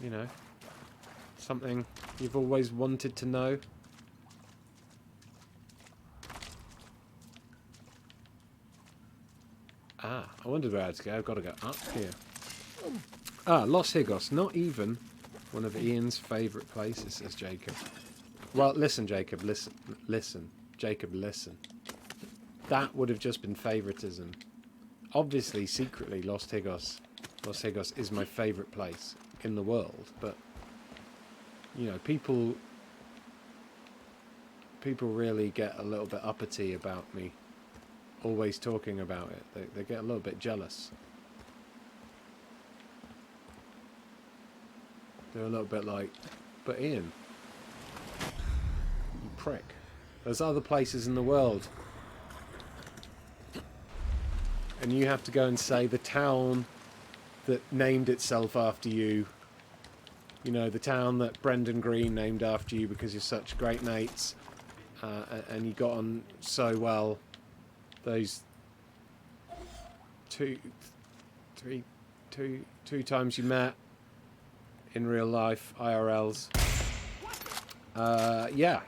you know, something you've always wanted to know. I wondered where I had to go. I've got to go up here. Los Higos. Not even one of Ian's favourite places, says Jacob. Well, listen, Jacob. Listen. Jacob, listen. That would have just been favouritism. Obviously, secretly, Los Higos is my favourite place in the world. But, you know, people really get a little bit uppity about me always talking about it. They get a little bit jealous. They're a little bit like, but Ian, you prick. There's other places in the world. And you have to go and say the town that named itself after you. You know, the town that Brendan Green named after you because you're such great mates. And you got on so well. Those two times you met in real life, IRLs. Yeah.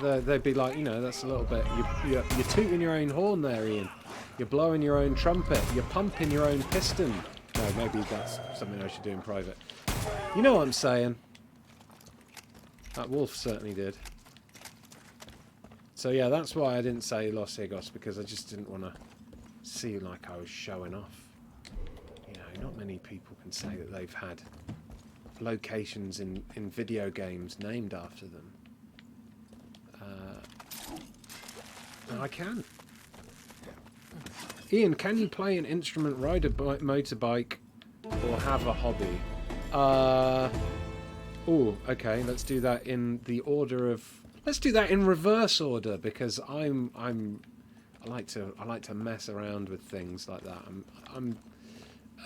They'd be like, you know, that's a little bit... You're tooting your own horn there, Ian. You're blowing your own trumpet. You're pumping your own piston. No, maybe that's something I should do in private. You know what I'm saying? That wolf certainly did. So yeah, that's why I didn't say Los Higos, because I just didn't want to seem like I was showing off. You know, not many people can say that they've had locations in video games named after them. I can. Ian, can you play an instrument, ride a motorbike, or have a hobby? Oh, okay. Let's do that in the order of. Let's do that in reverse order, because I like to mess around with things like that. I'm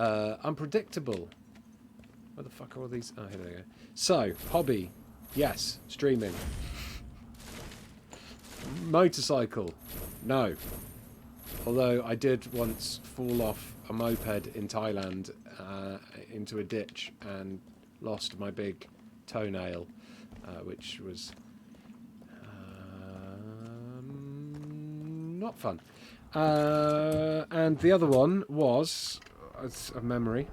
unpredictable. Where the fuck are all these? Oh, here they go. So, hobby, yes. Streaming. Motorcycle, no. Although I did once fall off a moped in Thailand into a ditch and lost my big toenail, which was not fun. And the other one was a memory.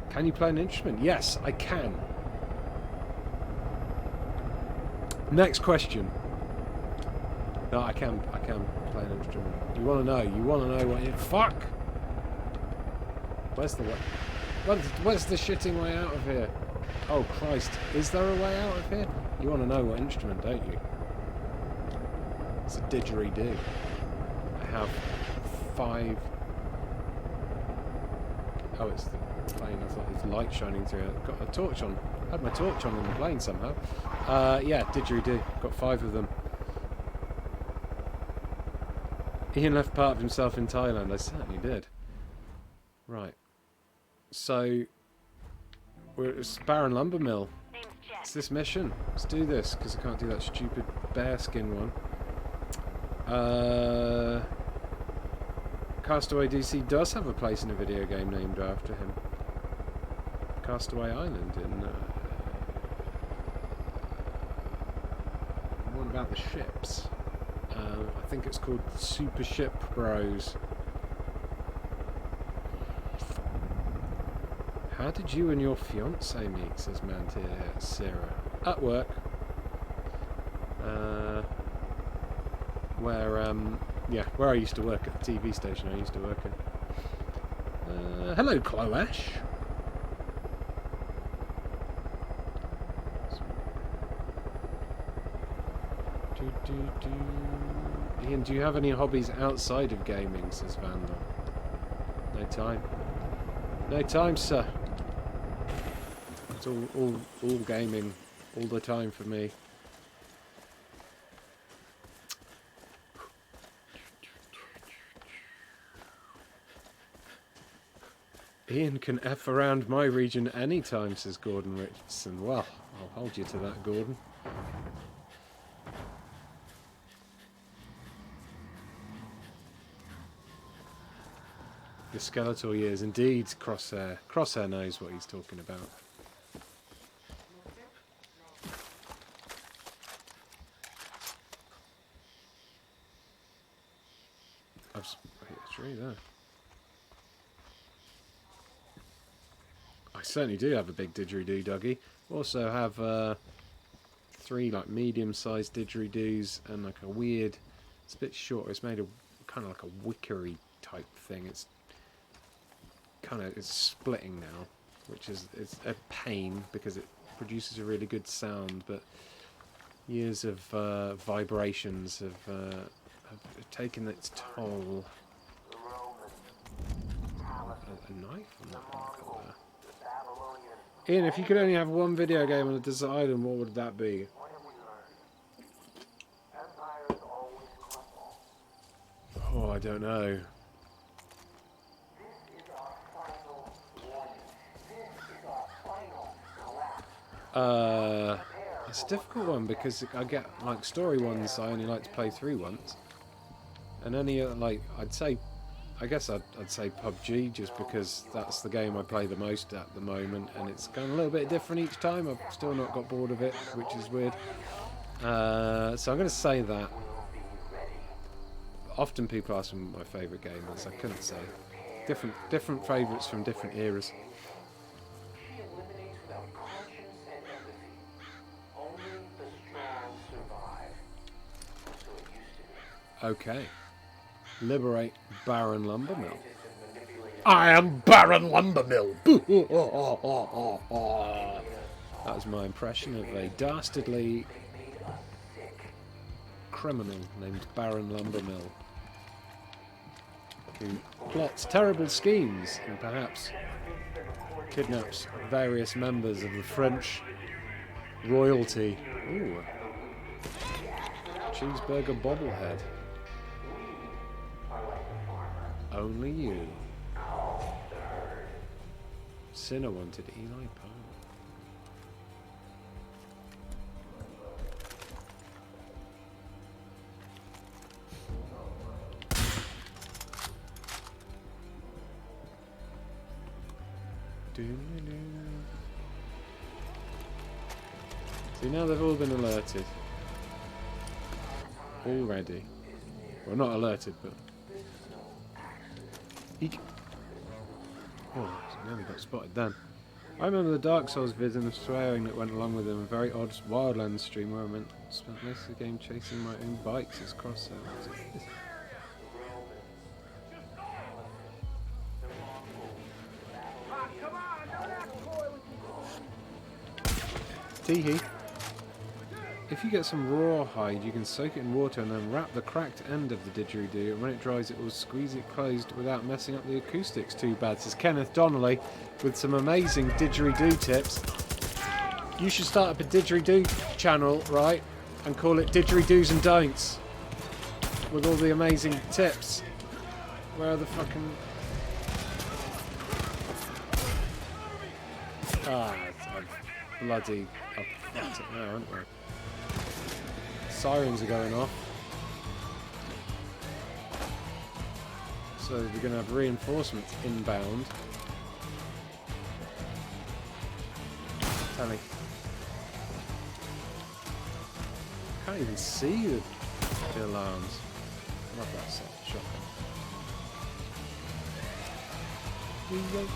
Can you play an instrument? Yes, I can. Next question. No, I can play an instrument. You want to know? You want to know what? Fuck! Where's the way? Where's the shitting way out of here? Oh Christ! Is there a way out of here? You want to know what instrument, don't you? It's a didgeridoo. I have 5. Oh, it's the plane. I thought there's light shining through it. I've got a torch on. I had my torch on the plane somehow. Yeah, didgeridoo. Got 5 of them. Ian left part of himself in Thailand. I certainly did. Right. So, it's Baron Lumber Mill. It's this mission. Let's do this, because I can't do that stupid bearskin one. Castaway DC does have a place in a video game named after him. Castaway Island in... what about the ships? I think it's called Super Ship Bros. How did you and your fiance meet, says Mantir Sarah. At work. Where I used to work at the TV station I used to work in. Hello, Chloesh. Ian, do you have any hobbies outside of gaming, says Vandal. No time. No time, sir. It's all gaming all the time for me. Ian can F around my region anytime, says Gordon Richardson. Well, I'll hold you to that, Gordon. The Skeletor years, indeed, Crosshair. Crosshair knows what he's talking about. It's really there. I certainly do have a big didgeridoo, Dougie. Also have 3 like medium-sized didgeridoos and like a weird. It's a bit short. It's made of kind of like a wickery type thing. It's splitting now, which is a pain because it produces a really good sound, but Years of vibrations have taken its toll. A knife on that marker there. Ian, if you could only have one video game on a desert island, what would that be? Oh, I don't know. It's a difficult one because I get like story ones I only like to play through once, and any like I guess I'd say PUBG just because that's the game I play the most at the moment, and it's going a little bit different each time. I've still not got bored of it, which is weird. So I'm going to say that. Often people ask me what my favourite game is. I couldn't say. Different favourites from different eras. Okay. Liberate Baron Lumbermill. I am Baron Lumbermill! That was my impression of a dastardly criminal named Baron Lumbermill, who plots terrible schemes and perhaps kidnaps various members of the French royalty. Ooh. Cheeseburger bobblehead. Only you. Sinner wanted Eli Palmer. See, now they've all been alerted. Already. Well, not alerted, but... Eek. Oh, nearly got spotted then. I remember the Dark Souls vids and the swearing that went along with them. A very odd Wildlands stream where I spent most of the game chasing my own bikes as crossovers. Teehee. If you get some rawhide, you can soak it in water and then wrap the cracked end of the didgeridoo, and when it dries it will squeeze it closed without messing up the acoustics too bad, says Kenneth Donnelly with some amazing didgeridoo tips. You should start up a didgeridoo channel, right, and call it Didgeridoos and Don'ts, with all the amazing tips. Where are the fucking... I've fucked it now, haven't I? Sirens are going off. So we're going to have reinforcements inbound. Telly. Can't even see the alarms. I love that set. Shotgun. Yoink.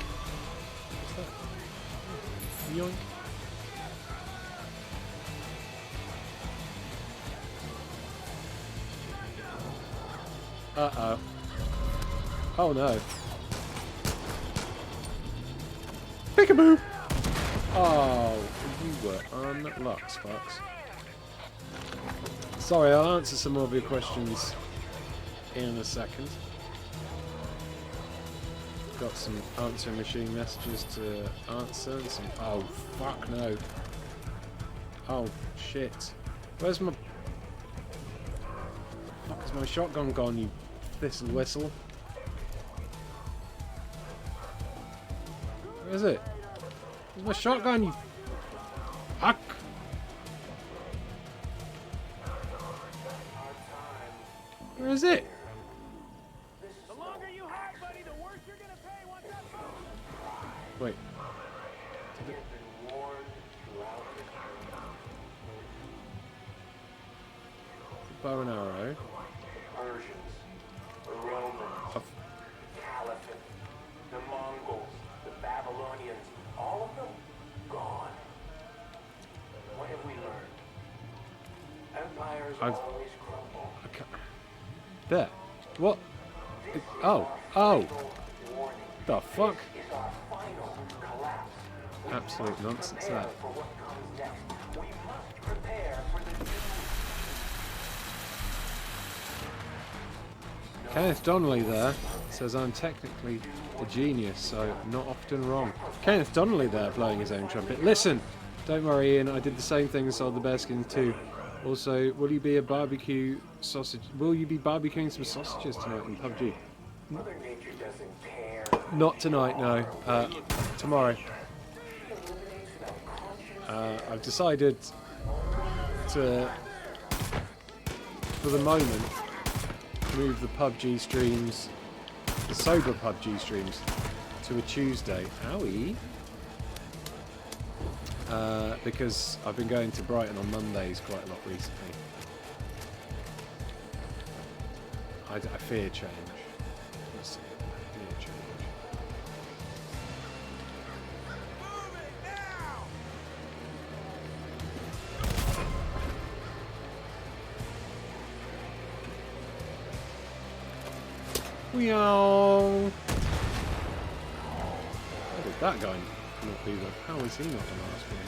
What's that? Yoink. Uh-oh. Oh no. Peekaboo! Oh, you were unlocked, Sparks. Sorry, I'll answer some more of your questions in a second. Got some answering machine messages to answer. And some... Oh, fuck no. Oh, shit. Where's my... Fuck, is my shotgun gone, you thistle whistle? Where is it? Where's my shotgun, you... Fuck! Where is it? The longer you hide, buddy, the worse you're gonna pay. What's up? Wait. Bow and arrow. Persians, the Romans, Caliphate, the Mongols, the Babylonians, all of them gone. What have we learned? Empires always crumble. I can't... There. What? Oh. Oh. The fuck? Is our final collapse. Absolute nonsense that. For what comes next, we must Kenneth Donnelly there says I'm technically a genius, so not often wrong. Kenneth Donnelly there blowing his own trumpet. Listen, don't worry, Ian. I did the same thing and sold the Bearskins too. Also, will you be barbecuing some sausages tonight in PUBG? Not tonight, no. Tomorrow. I've decided to, for the moment, move the PUBG streams, the sober PUBG streams, to a Tuesday. Owie! Because I've been going to Brighton on Mondays quite a lot recently. I fear change. Let's see. I fear change. How did that guy not be there? How is he not the last one?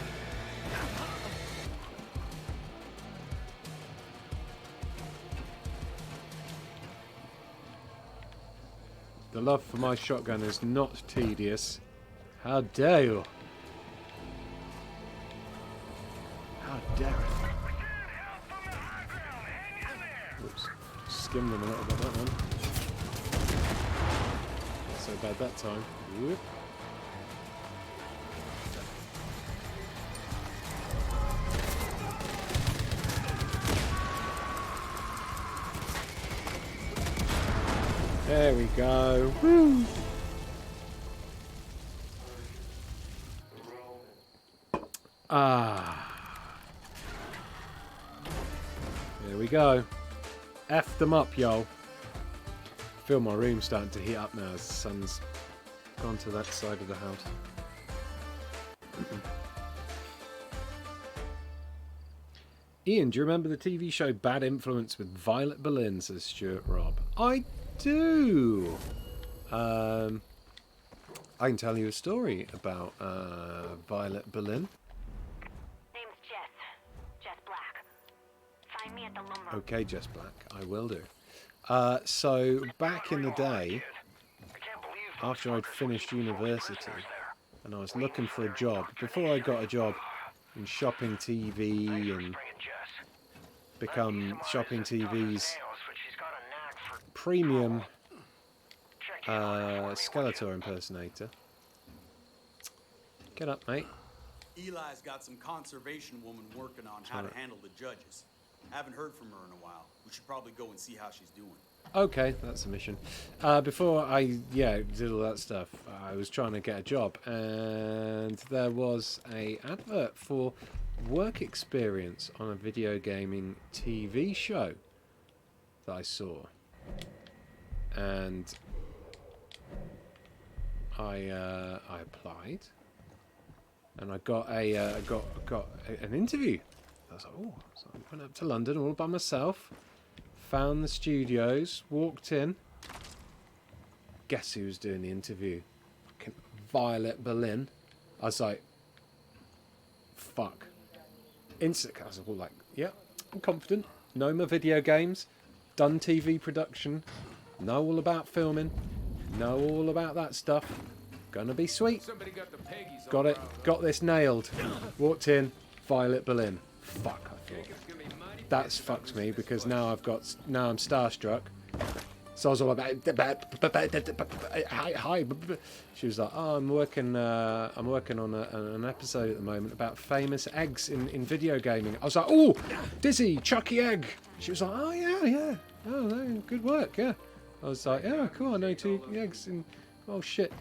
The love for my shotgun is not tedious. How dare you? How dare it? Whoops. Skimmed them a little bit, that one. Not so bad that time. Whoop. There we go. Woo. There we go. F them up, yo. Feel my room starting to heat up now as the sun's gone to that side of the house. Ian, do you remember the TV show Bad Influence with Violet Berlin, says Stuart Robb? I do. I can tell you a story about Violet Berlin. Name's Jess Black. Find me at the lumber. Okay, Jess Black, I will do. So, back in the day, after I'd finished university, and I was looking for a job, before I got a job in Shopping TV and become Shopping TV's premium Skeletor impersonator. Get up, mate. Eli's got some conservation woman working on how to handle the judges. Haven't heard from her in a while. We should probably go and see how she's doing. Okay, that's a mission. Before I did all that stuff, I was trying to get a job, and there was a advert for work experience on a video gaming TV show that I saw, and I applied, and I got an interview. I was like, oh, so I went up to London all by myself, found the studios, walked in. Guess who was doing the interview? Fucking Violet Berlin. I was like, fuck. Instantly, I was all like, yeah, I'm confident. Know my video games, done TV production, know all about filming, know all about that stuff. Gonna be sweet. Got it. Got this nailed. Walked in, Violet Berlin. Fuck, I thought. That's fucked me because now I'm starstruck. So I was all about hi. She was like, oh, I'm working on an episode at the moment about famous eggs in video gaming. I was like, oh, Dizzy, Chucky Egg. She was like, oh yeah. Oh, no, good work, yeah. I was like, yeah, cool. I know 2 eggs. Oh shit.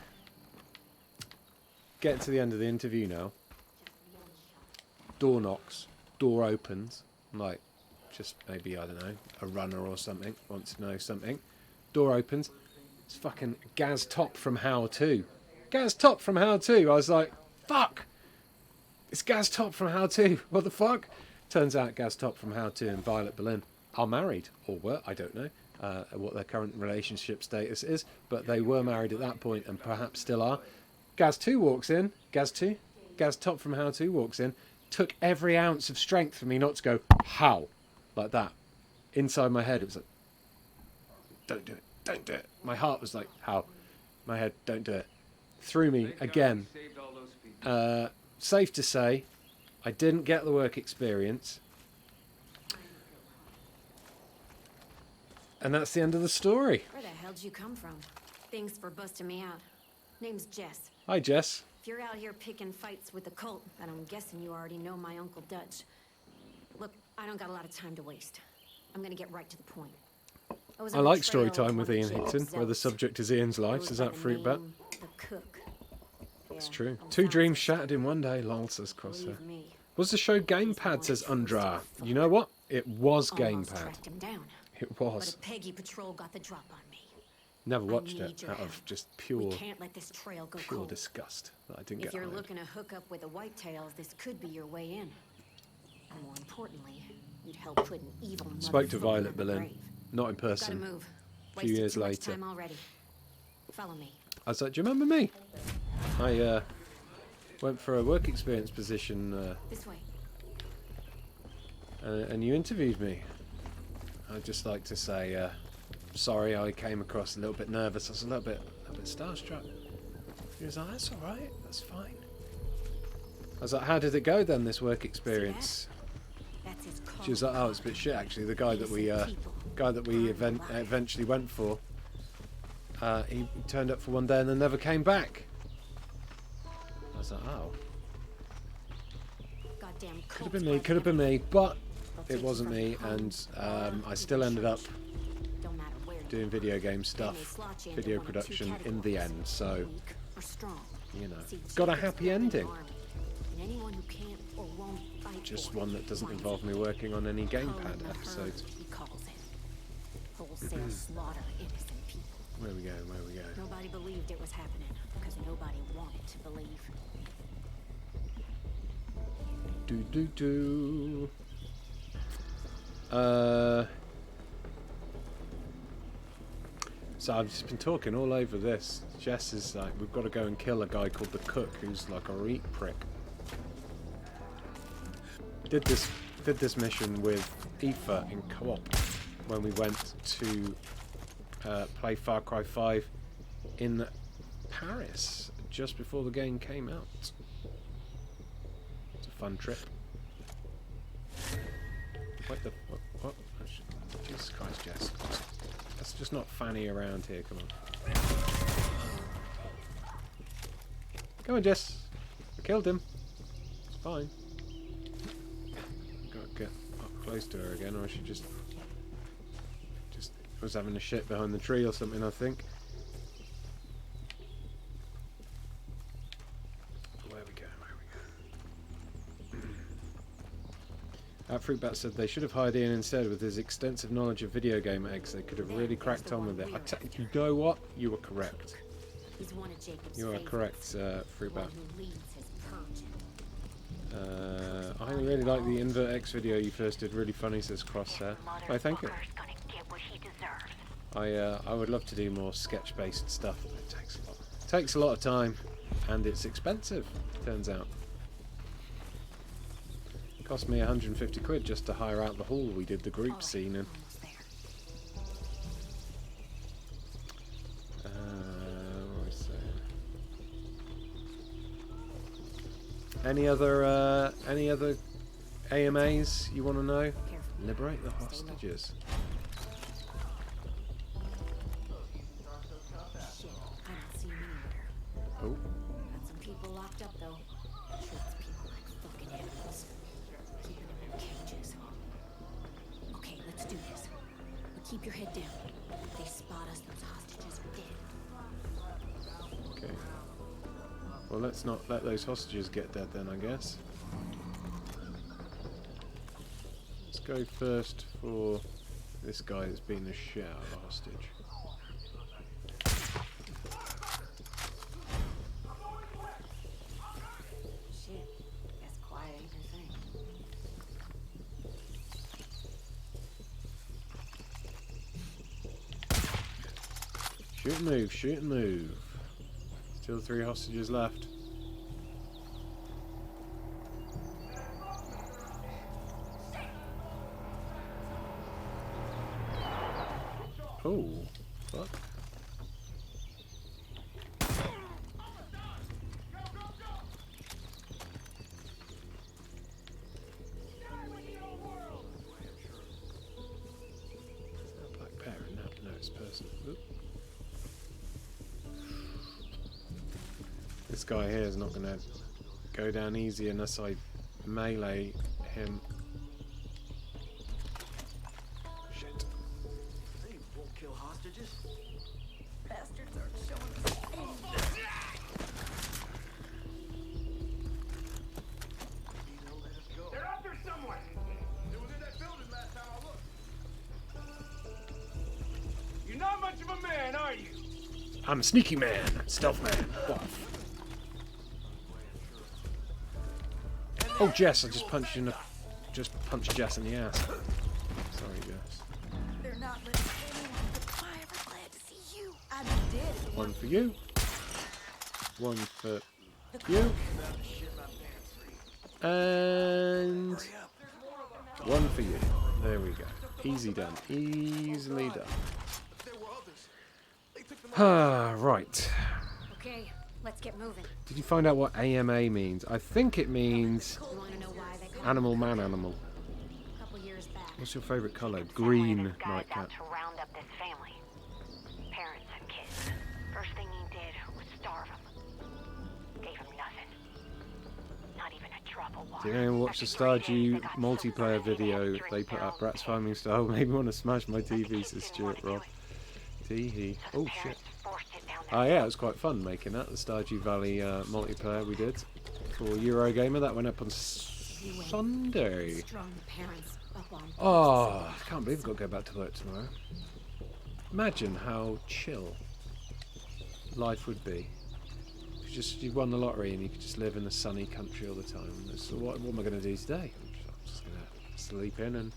Get to the end of the interview now. Door knocks. Door opens. I'm like, just maybe, I don't know, a runner or something wants to know something. Door opens. It's fucking Gaz Top from How To. Gaz Top from How To. I was like, fuck. It's Gaz Top from How To. What the fuck? Turns out Gaz Top from How To and Violet Berlin are married, or were, I don't know what their current relationship status is, but they were married at that point and perhaps still are. Gaz 2 walks in. Gaz Top from How To walks in. took every ounce of strength for me not to go, how? Like that. Inside my head, it was like, don't do it, don't do it. My heart was like, how? My head, don't do it. Threw me again. Safe to say, I didn't get the work experience. And that's the end of the story. Where the hell'd you come from? Thanks for busting me out. Name's Jess. Hi, Jess. If you're out here picking fights with the cult, then I'm guessing you already know my Uncle Dutch. Look, I don't got a lot of time to waste. I'm gonna get right to the point. I like story time with Ian Higton, where the subject is Ian's life. Is that fruit bat? The cook. It's true. 2 dreams shattered in one day. Lol, says Crosshair. Was the show Gamepad, says Undra. You know what? It was Gamepad. It was. But a Peggy patrol got the drop on me. Never watched it out of just We pure can't let this trail go pure cold. disgust that I didn't If get you're hired. looking to hook up with the Whitetails, this could be your way in. And more importantly, you'd help put an evil Spoke to motherfucker Violet in the Berlin, grave. not in Gotta person. move. A few Wasted years too much later. time already. Follow me. I was like, do you remember me? I went for a work experience position This way. and you interviewed me. I'd just like to say, sorry, I came across a little bit nervous. I was a little bit starstruck. He was like, that's all right, that's fine. I was like, how did it go then, this work experience? That's his call. She was like, oh, it's a bit shit actually. The guy that we eventually went for, he turned up for one day and then never came back. I was like, oh, Goddamn could have been me, but it wasn't me, and I still ended up doing video game stuff, video production in the end, so, you know, it's got a happy ending. Just one that doesn't involve me working on any Gamepad episodes. Wholesale slaughter innocent people. Where we go? Nobody believed it was happening because nobody wanted to believe. So I've just been talking all over this. Jess is like, we've got to go and kill a guy called the Cook, who's like a reet prick. Did this mission with Aoife in co-op when we went to play Far Cry 5 in Paris just before the game came out. It's a fun trip. What the what? Jesus Christ, Jess. Let's just not fanny around here, come on. Come on, Jess. I killed him. It's fine. Gotta get up close to her again, or she just was having a shit behind the tree or something, I think. Where we go? Fruitbat said they should have hired Ian instead. With his extensive knowledge of video game eggs, they could have really cracked on with it. You know what? You were correct. He's one of Jacob's You are correct, Fruitbat. I really like the Invert X video you first did. Really funny, says Crosshair. Oh, thank you. I would love to do more sketch-based stuff, but it takes a lot. It takes a lot of time, and it's expensive. Turns out. It cost me 150 quid just to hire out the hall we did the group scene in. What was I saying? Any other AMAs you want to know? Liberate the hostages. Shit, I don't see him anywhere. Oh. Got some people locked up though. Treats people like fucking animals. Keeping them in cages. Okay, let's do this. But keep your head down. If they spot us, those hostages are dead. Okay. Well, let's not let those hostages get dead then, I guess. Let's go first for this guy that's been the shit out of a hostage. Shit, that's quiet even thing. Shoot and move, shoot and move. Still 3 hostages left. This person. Oop. This guy here is not going to go down easy unless I melee him. Shit. They won't kill hostages. Bastards aren't showing us. They're out there somewhere. They was in that building last time I looked. You're not much of a man, are you? I'm a sneaky man, stealth man. Buff. Oh, Jess! I just punched Jess in the ass. Sorry, Jess. They're not letting anyone. But I'm ever glad to see you. I'd be dead if it One for you. One for you. And one for you. There we go. Easy done. Easily done. Ah, right. Okay, let's get moving. Did you find out what AMA means? I think it means You want to know why they call animal man animal. A couple years back. What's your favourite colour? Family, Green this guy's nightcap. out to round up this family. Parents and kids. First thing he did was starve him. Gave him nothing. Not even a drop of water. Did anyone watch the After 3 days, Stardew they got multiplayer some video drink they put up? barrel Rats farming style made me want to smash my TV, says Stuart Rob. Tee-hee. So the Oh shit. parents forced it down their Oh yeah, it was quite fun making that. The Stardew Valley multiplayer we did for Eurogamer. That went up on Sunday. Strong parents up on. Oh, I can't believe I've got to go back to work tomorrow. Imagine how chill life would be. If you won the lottery and you could just live in a sunny country all the time. So what am I going to do today? I'm just going to sleep in and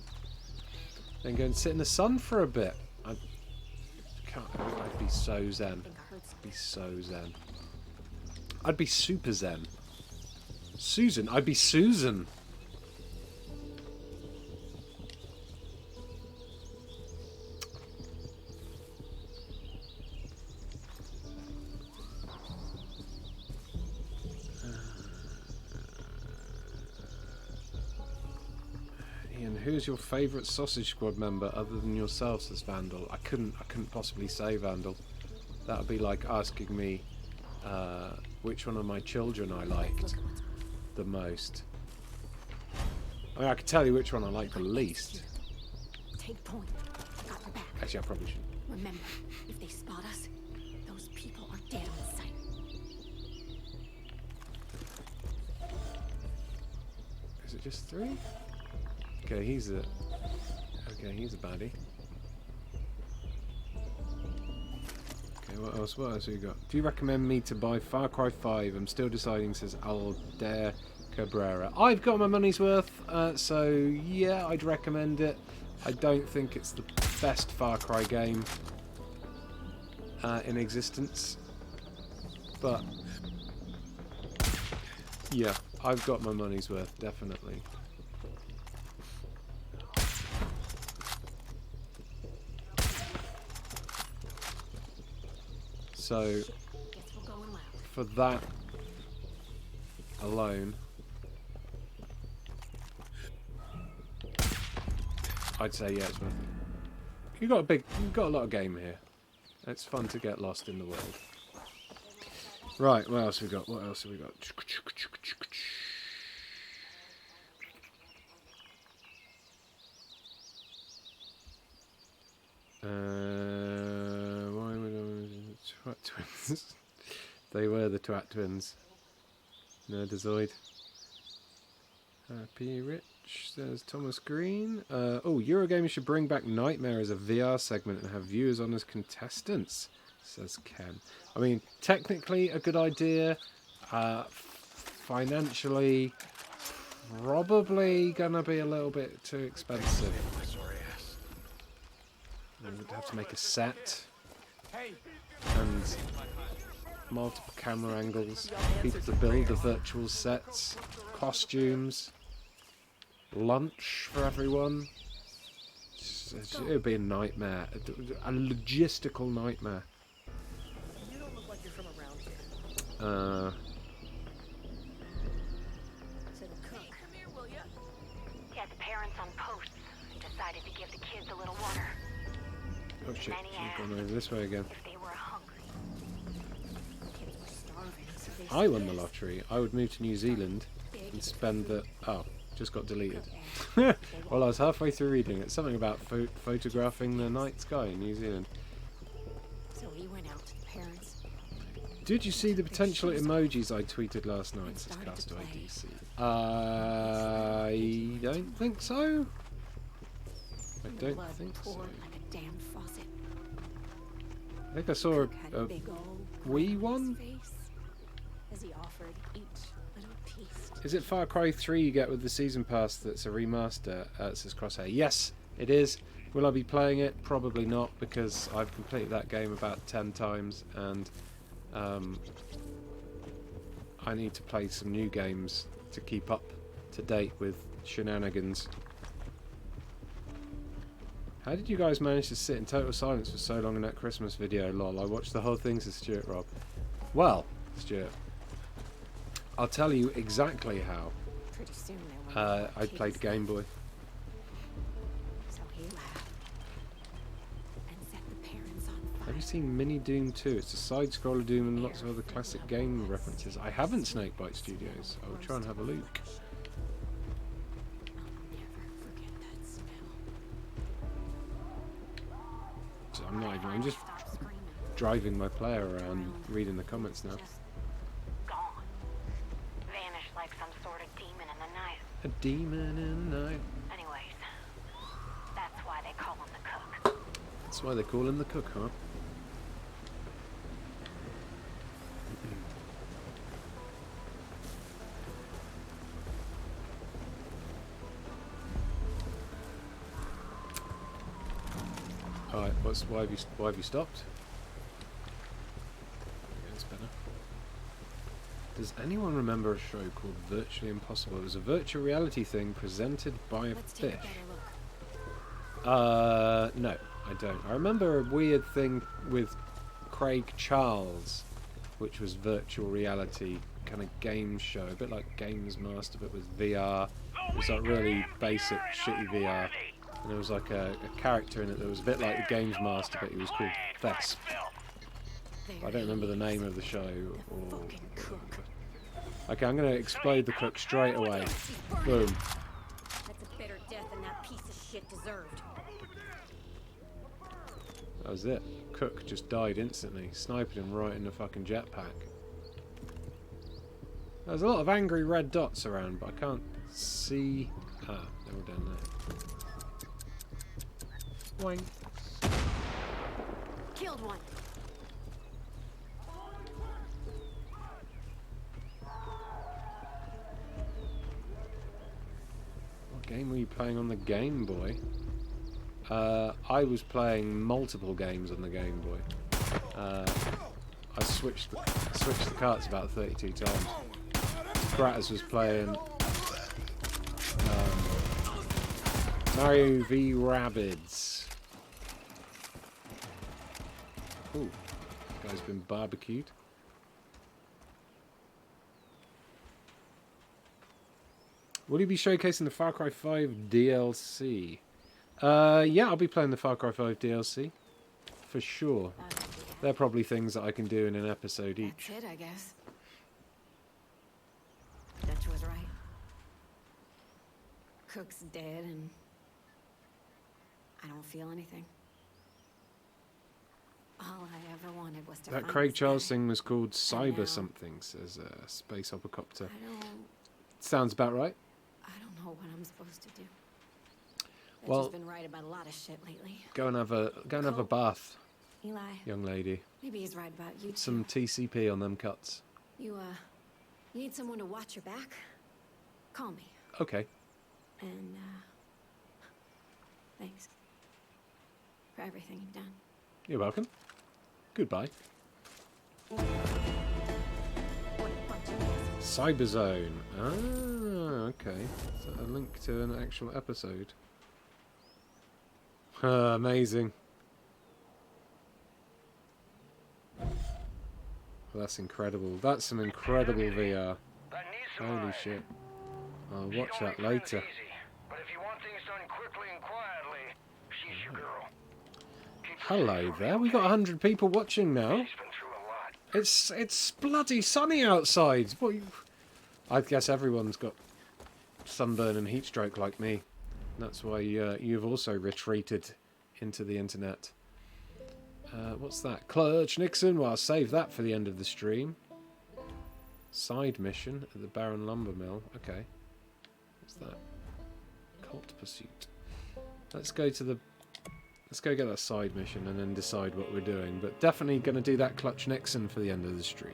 then go and sit in the sun for a bit. I'd be so zen. I'd be so zen. I'd be super zen. Susan, I'd be Susan. Ian, who's your favourite Sausage Squad member other than yourself, says Vandal? I couldn't possibly say Vandal. That would be like asking me which one of my children I liked the most. I mean, I could tell you which one I like the least. Take point. Got your back. Actually, I probably shouldn't. Remember, if they spot us, those people are dead on sight. Is it just 3? Okay, he's a baddie. Okay, what else have we got? Do you recommend me to buy Far Cry 5? I'm still deciding, says Aldair Cabrera. I've got my money's worth, so yeah, I'd recommend it. I don't think it's the best Far Cry game in existence, but yeah, I've got my money's worth, definitely. So, Guess we're going loud. for that alone, I'd say yeah, it's worth it. You've got a lot of game here. It's fun to get lost in the world. Right, what else have we got? What else have we got? Why am I going Twat Twins? They were the Twat Twins. Nerdazoid. Happy Rich, says Thomas Green. Oh, Eurogamer should bring back Nightmare as a VR segment and have viewers on as contestants, says Ken. I mean, technically a good idea. Financially, probably gonna be a little bit too expensive. We'd have to make a set and multiple camera angles, people to build the virtual sets, costumes, lunch for everyone. It would be a nightmare, a logistical nightmare. You don't look like you're from around here. Said a cook. Come here, will ya? He had the parents on posts and decided to give the kids a little water. Oh shit. shit. many I've gone asked over this way again. if they were hungry. Kids were starving, so they I said won the yes. lottery. I would move to New Zealand and spend the... Oh, just got deleted. Cook Well, I was halfway through reading it. Something about photographing the night sky in New Zealand. So he went out to the parents. Did you see the potential emojis I tweeted last night? Says Started to Castaway play. DC. I don't think so. I don't Blood think so. poured like a damn faucet. I think I saw Cook had a a big old wee grin on his one. face as he offered each little piece. Is it Far Cry 3 you get with the season pass that's a remaster? It says Crosshair. Yes, it is. Will I be playing it? Probably not, because I've completed that game about 10 times and I need to play some new games to keep up to date with shenanigans. How did you guys manage to sit in total silence for so long in that Christmas video? Lol, I watched the whole thing, says Stuart Rob. Well, Stuart, I'll tell you exactly how. Pretty soon they went I played Game Boy. So he laughed and set the parents on fire. Have you seen Mini Doom 2? It's a side-scroller Doom and lots of other classic game references. I haven't Snakebite Studios. I will try and have a look. I'll never forget that smell. So I'm not even. I'm just Stop screaming. driving my player around, reading the comments now. Just Gone. Vanished like some sort of demon in the night. A demon in the night. Anyways, that's why they call him the cook. That's why they call him the cook, huh? Alright, why have you stopped? Yeah, it's better. Does anyone remember a show called Virtually Impossible? It was a virtual reality thing presented by a let's take fish. a better look. No, I don't. I remember a weird thing with Craig Charles, which was virtual reality kind of game show, a bit like Games Master, but with VR. It was like really basic, shitty VR. And there was like a character in it that was a bit like the Games Master, but he was called Thesp. I don't remember the name of the show. Or Fucking cook. okay, I'm going to explode the cook straight away. Boom. That's a better death than that piece of shit deserved. That was it. Cook just died instantly, sniping him right in the fucking jetpack. There's a lot of angry red dots around, but I can't see... Ah, they're all down there. Boing. Killed one. What game were you playing on the Game Boy? I was playing multiple games on the Game Boy. I switched the carts about 32 times. Gratis was playing Mario v Rabbids. Ooh, guy's been barbecued. Will you be showcasing the Far Cry 5 DLC? Yeah, I'll be playing the Far Cry 5 DLC. For sure. They're probably things that I can do in an episode each. That's it, I guess. Dutch was right. Cook's dead and I don't feel anything. All I ever wanted was to That find Craig this Charles guy. thing was called now- Cyber something, says Space Hoppercopter. I Sounds about right. don't know what I'm supposed to do. Dutch Well- has been right about a lot of shit lately. Go and have a bath, Eli, young lady. maybe he's right about you Some too. TCP on them cuts. You need someone to watch your back? Call me. Okay. And, thanks. For everything you've done. You're welcome. Goodbye. What a bunch of assholes. Cyberzone. Ah, okay. So a link to an actual episode. Amazing. Well, that's incredible. That's some incredible VR. Holy shit. I'll watch that later. But if you want things done quickly and quietly, she's your girl. Keep Hello there. We got 100 people watching now. It's bloody sunny outside. I guess everyone's got sunburn and heat stroke like me. That's why you've also retreated into the internet. What's that? Clutch Nixon. Well, I'll save that for the end of the stream. Side mission at the Baron Lumber Mill. Okay. What's that? Cult Pursuit. Let's go get that side mission and then decide what we're doing. But definitely going to do that Clutch Nixon for the end of the stream.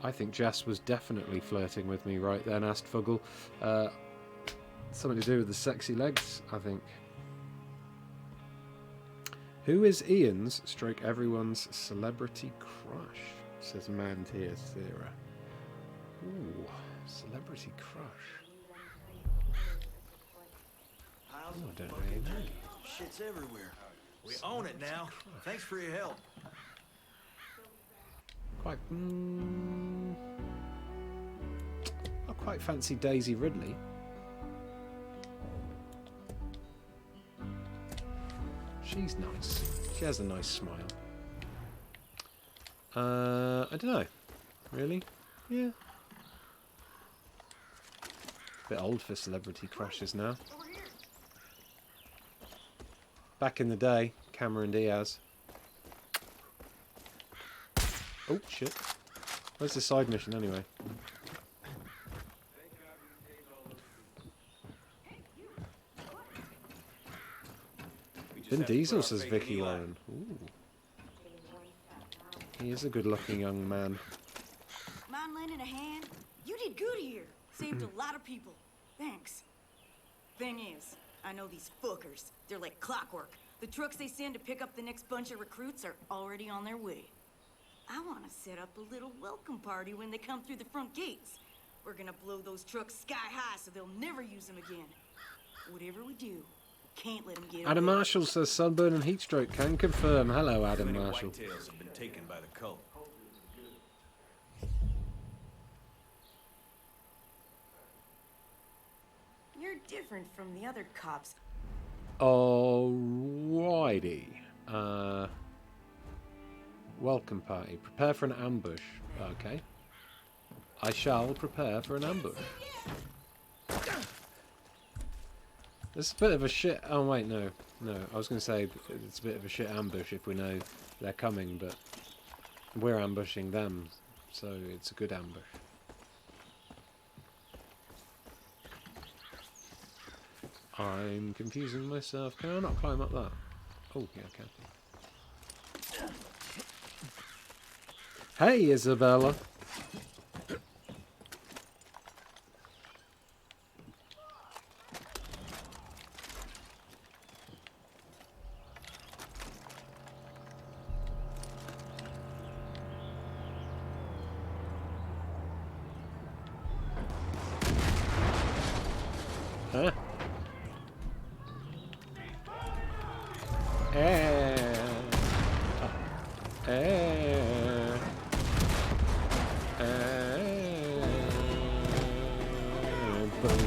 I think Jess was definitely flirting with me right then, asked Fuggle. Something to do with the sexy legs, I think. Who is Ian's stroke everyone's celebrity crush? Says Mantia Thera. Ooh, celebrity crush. Oh, I don't really know. Shit's everywhere. We own it now. Thanks for your help. Quite. I quite fancy Daisy Ridley. She's nice. She has a nice smile. I don't know. Really? Yeah. Bit old for celebrity crushes now. Back in the day, Cameron Diaz. Oh, shit. Where's the side mission anyway? Vin Diesel, says Vicky Warren. Ooh. He is a good-looking young man. Mind lending a hand? You did good here. Saved a lot of people. Thanks. Thing is, I know these fuckers. They're like clockwork. The trucks they send to pick up the next bunch of recruits are already on their way. I want to set up a little welcome party when they come through the front gates. We're gonna blow those trucks sky high so they'll never use them again. Whatever we do, can't let them get Adam away. Marshall says sunburn and heat stroke can confirm. Hello, Adam Many Marshall. whitetails have been taken by the cult. You're different from the other cops. Alrighty. Welcome party. Prepare for an ambush. Okay. I shall prepare for an ambush. It's a bit of a shit... Oh, wait, no. No, I was going to say it's a bit of a shit ambush if we know they're coming, but we're ambushing them, so it's a good ambush. I'm confusing myself. Can I not climb up that? Oh, yeah, I can. Hey, Isabella. Huh? Boom.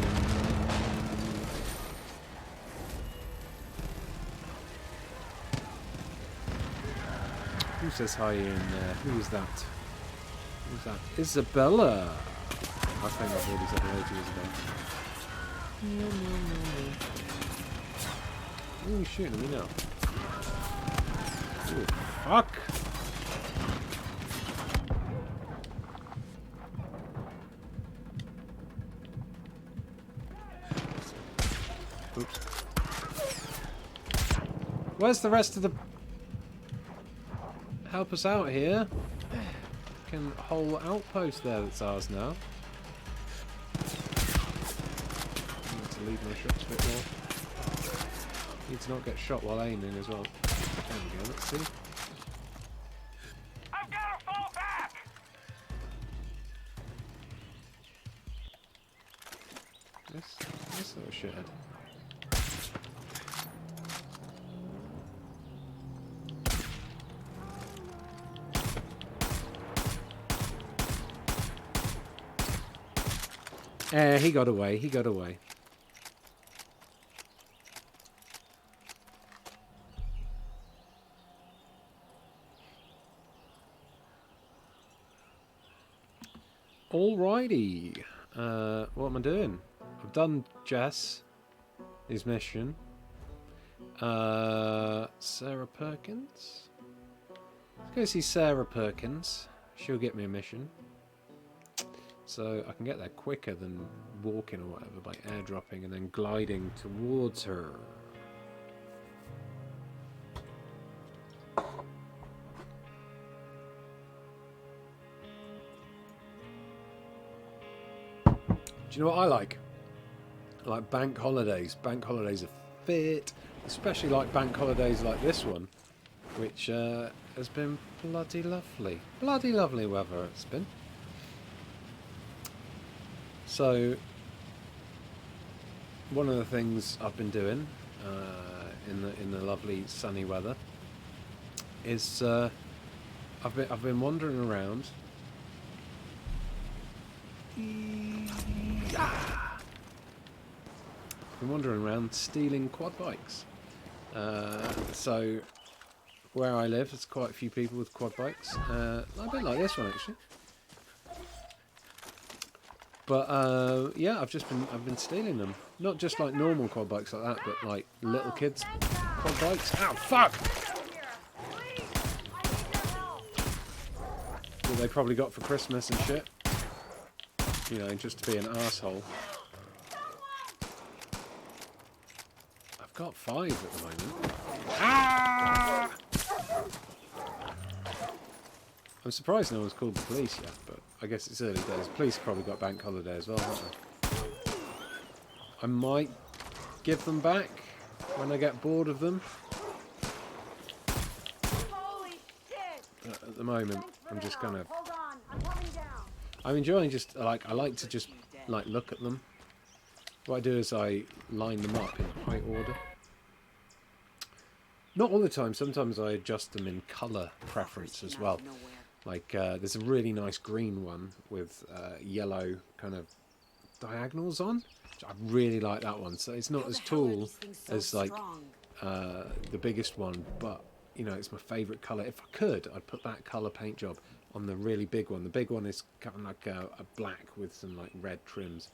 Who says hi in there? Who is that? Who's that? Isabella! I think I've already said hello to Isabella. Ooh, he's shooting at me now. Ooh, fuck! Oops. Where's the rest of the... Help us out here. Fucking whole outpost there that's ours now. Need to lead my shots a bit more. Need to not get shot while aiming as well. There we go, let's see. I've got to fall back! This little shithead. He got away, he got away. Alrighty. What am I doing? I've done Jess, his mission. Sarah Perkins? Let's go see Sarah Perkins. She'll get me a mission. So I can get there quicker than walking or whatever by airdropping and then gliding towards her. Do you know what I like? I like bank holidays. Bank holidays are fit, especially like bank holidays like this one, which has been bloody lovely. Bloody lovely weather it's been. So, one of the things I've been doing in the lovely sunny weather is I've been wandering around. Been wandering around stealing quad bikes. So where I live, there's quite a few people with quad bikes. A bit like this one actually. But yeah, I've been stealing them. Not just like normal quad bikes like that, but like little kids quad bikes. Ow, fuck! That they probably got for Christmas and shit. You know, just to be an asshole. I've got 5 at the moment. Ah! I'm surprised no one's called the police yet, but I guess it's early days. Police probably got bank holiday as well, haven't they? I might give them back when I get bored of them. But at the moment, I'm just kind of... I'm enjoying just, like, I like to just, like, look at them. What I do is I line them up in height order. Not all the time, sometimes I adjust them in colour preference as well. Like, there's a really nice green one with yellow kind of diagonals on. I really like that one. So it's not as tall as, like, the biggest one, but, you know, it's my favourite colour. If I could, I'd put that colour paint job on the really big one. The big one is kind of like a black with some like red trims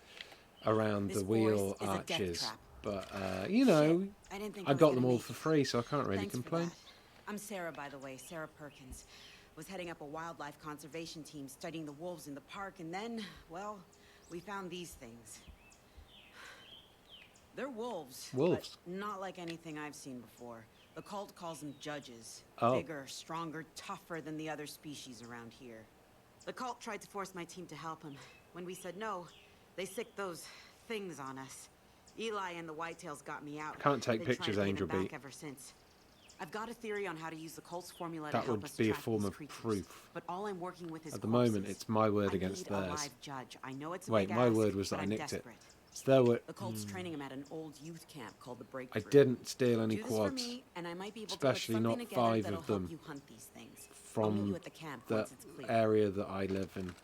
around the wheel arches. But you know, I got them all for free, so I can't really complain. I'm Sarah, by the way, Sarah Perkins. Was heading up a wildlife conservation team studying the wolves in the park, and then, well, we found these things. They're wolves. Wolves? But not like anything I've seen before. The cult calls them judges. Oh. Bigger, stronger, tougher than the other species around here. The cult tried to force my team to help him. When we said no, they sicked those things on us. Eli and the Whitetails got me out. Can't take Been pictures, trying to Angel pay them Beat. back ever since. I've got a theory on how to use the cult's formula That to help would us be a track form these of creatures. proof. But all I'm working with is At the moment, corpses. it's my word I against need a theirs. live judge. I know it's a Wait, big my ask, word was that but I I'm nicked desperate. it. It's their word. The cult's training him at an old youth camp called the Breakthrough. I didn't steal any Do this for quads, me, and I might be able especially to put not something together 5 that'll of help them, you hunt these things. I'll meet from you at the camp the once it's clear. area that I live in.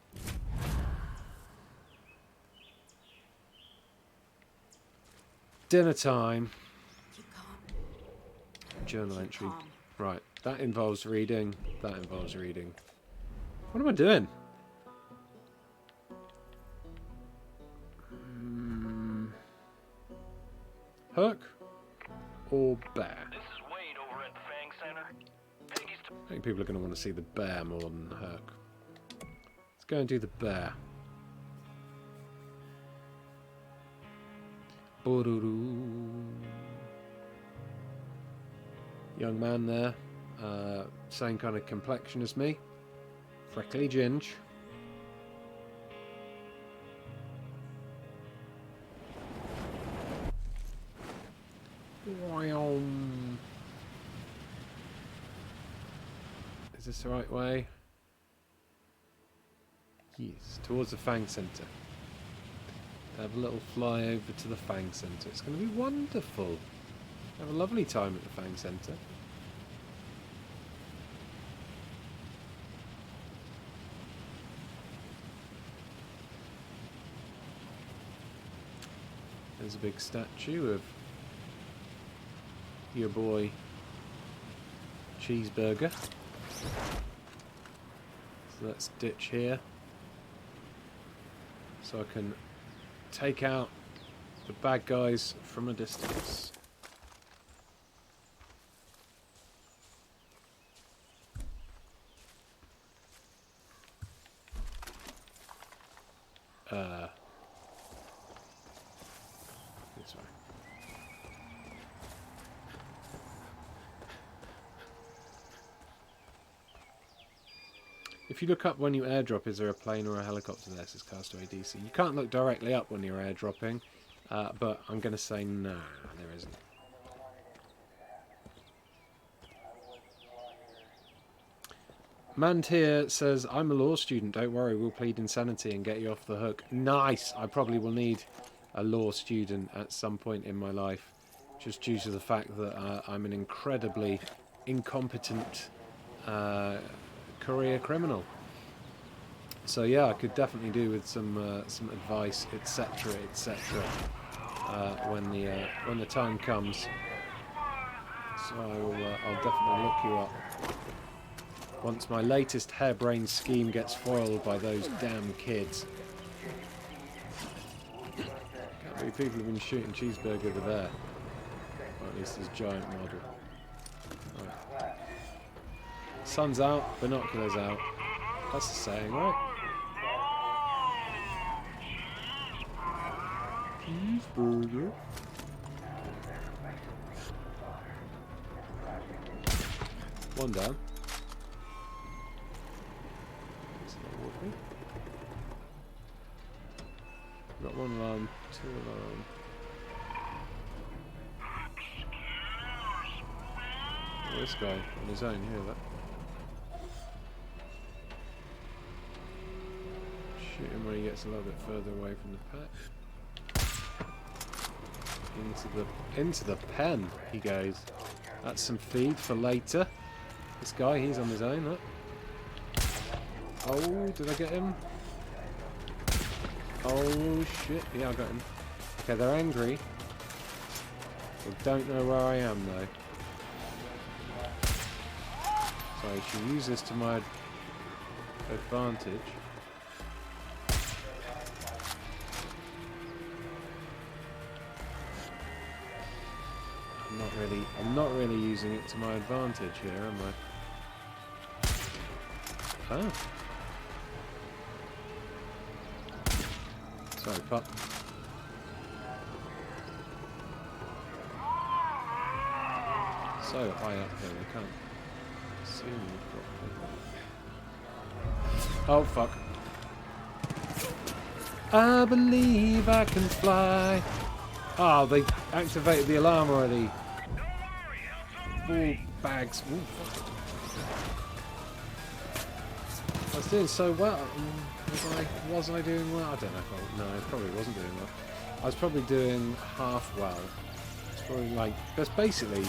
Dinner time. Keep calm. Journal Keep entry. calm. Right, that involves reading. That involves reading. What am I doing? Herc or bear? This is Wade over at the Fang Center. Peggy's I think people are going to want to see the bear more than the Herc. Let's go and do the bear. Boo-doo-doo. Young man there, same kind of complexion as me, freckly ginge. Is this the right way? Yes, towards the Fang Center. Have a little fly over to the Fang Center. It's going to be wonderful. Have a lovely time at the Fang Center. There's a big statue of your boy Cheeseburger. So let's ditch here. so I can take out the bad guys from a distance. This way. If you look up when you airdrop, is there a plane or a helicopter there, says Castaway DC. You can't look directly up when you're airdropping, but I'm going to say nah, there isn't. Mantier says, I'm a law student, don't worry, we'll plead insanity and get you off the hook. Nice! I probably will need a law student at some point in my life, just due to the fact that I'm an incredibly incompetent career criminal. So yeah, I could definitely do with some advice, etc., etc. When the time comes. So I'll definitely look you up once my latest harebrained scheme gets foiled by those damn kids. Can't believe people have been shooting Cheeseburger over there. Or at least his giant model. Right. Sun's out, binoculars out. That's the saying, right? Cheeseburger. One down. Got one alarm, two alarm. Oh, this guy on his own, hear that? Shoot him when he gets a little bit further away from the pack. Into the pen he goes. That's some feed for later. This guy, he's on his own, look. Oh, did I get him? Oh shit, yeah, I got him. Okay, they're angry. They don't know where I am though. So I should use this to my advantage. I'm not really using it to my advantage here, am I? Oh. Sorry, pup. So high up here, we can't see me properly. Oh, fuck. I believe I can fly. Oh, they activated the alarm already. Ball bags. Ooh, fuck. I was doing so well. Was I doing well? I don't know. No, I probably wasn't doing well. I was probably doing half well. It's probably like, that's basically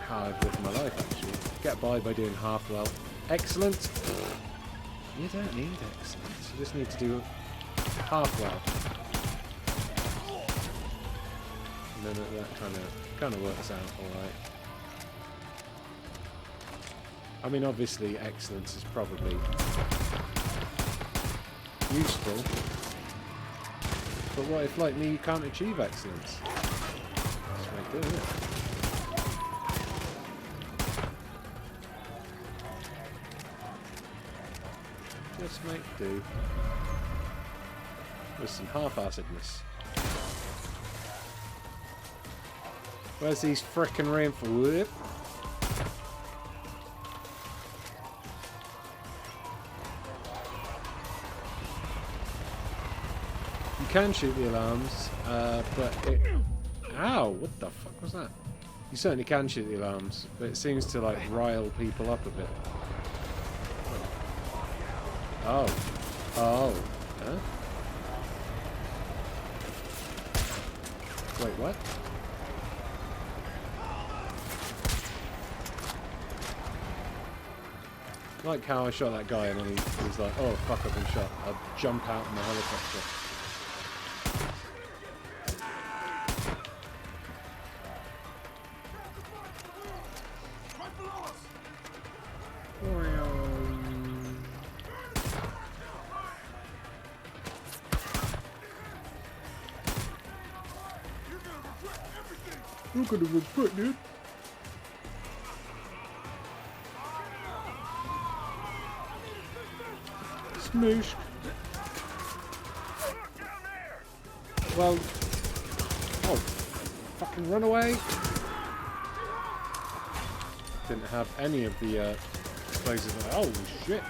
how I've lived my life actually. Get by doing half well. Excellent. You don't need excellence. You just need to do half well. And then that kind of works out alright. I mean, obviously, excellence is probably useful. But what if, like me, you can't achieve excellence? That's what I do, isn't it? Just make do. With some half-heartedness. Where's these frickin' reinforcements? You can shoot the alarms, but it... Ow! What the fuck was that? You certainly can shoot the alarms, but it seems to, like, rile people up a bit. Oh. Oh. Huh? Wait, what? I like how I shot that guy and then he was like, oh fuck, I've been shot. I'll jump out in the helicopter. Look at him putting it. Smoosh. Well, oh, fucking run away. Didn't have any of the explosives. Oh shit.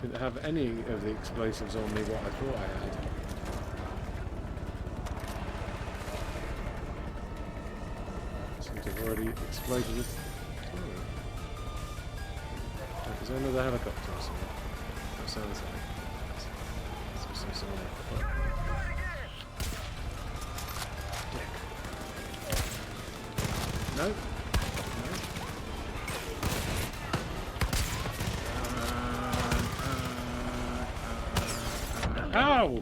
Didn't have any of the explosives on me what I thought I had. Seems to have already exploded it. Is there another helicopter or something? That sounds like someone. No. Ow!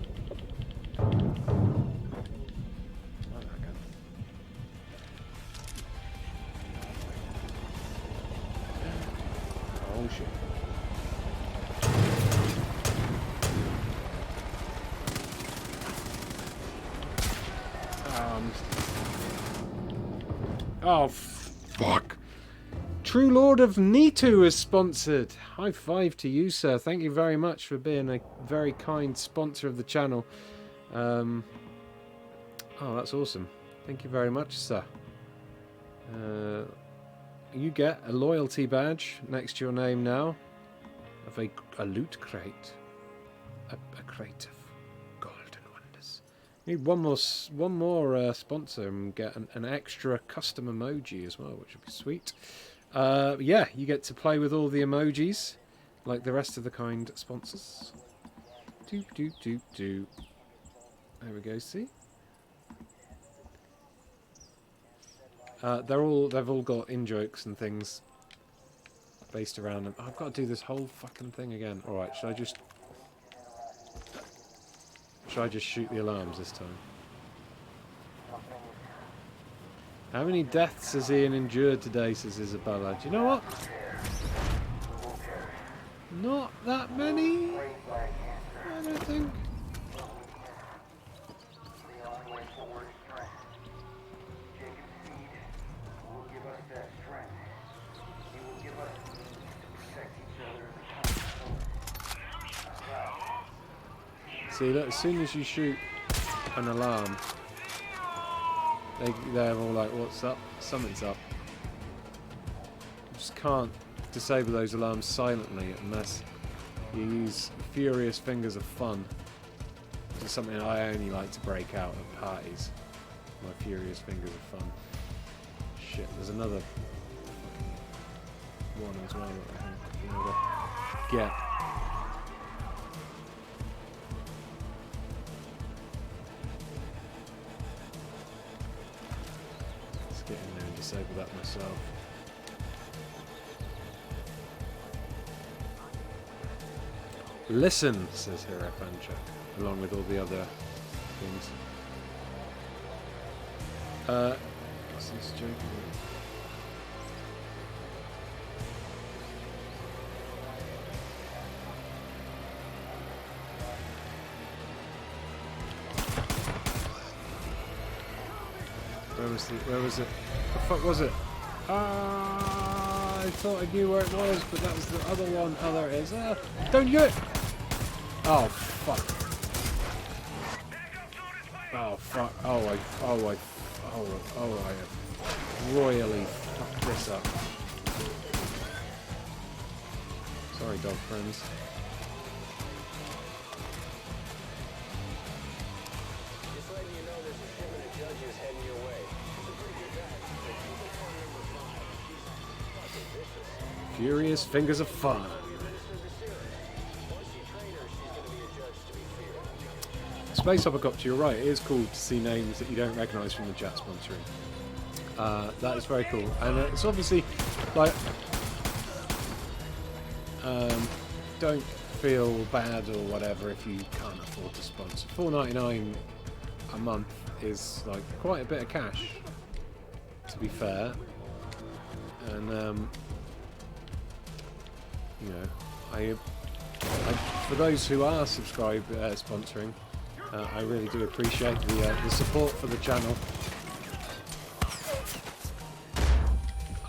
Oh shit. Oh fuck. True Lord of Nitu is sponsored. High five to you, sir. Thank you very much for being a very kind sponsor of the channel. Oh, that's awesome. Thank you very much, sir. You get a loyalty badge next to your name now of a loot crate. A crate of golden wonders. Need one more sponsor and get an extra custom emoji as well, which would be sweet. Yeah, you get to play with all the emojis, like the rest of the kind sponsors. Doop doop doop doop. There we go. See, they've all got in jokes and things based around them. Oh, I've got to do this whole fucking thing again. All right, should I just shoot the alarms this time? How many deaths has Ian endured today, says Isabella? Do you know what? Not that many, I don't think. See, look, as soon as you shoot an alarm, they're all like, what's up? Something's up. You just can't disable those alarms silently unless you use Furious Fingers of Fun, which is something I only like to break out at parties. My Furious Fingers of Fun. Shit, there's another one as well that I think get. Get in there and disable that myself. Listen, says Hero Fancha, along with all the other things. What's this joke about? Where was it? The fuck was it? I thought I knew where it was, but that was the other one. Oh, there it is. Don't do it! Oh, fuck. Oh, fuck. I have royally fucked this up. Sorry, dog friends. Furious Fingers of Fun. Space Hoppercopter, you're right, it is cool to see names that you don't recognise from the chat sponsoring. That is very cool. And it's obviously, like, don't feel bad or whatever if you can't afford to sponsor. $4.99 a month is, like, quite a bit of cash, to be fair. And, you know, I for those who are sponsoring, I really do appreciate the support for the channel.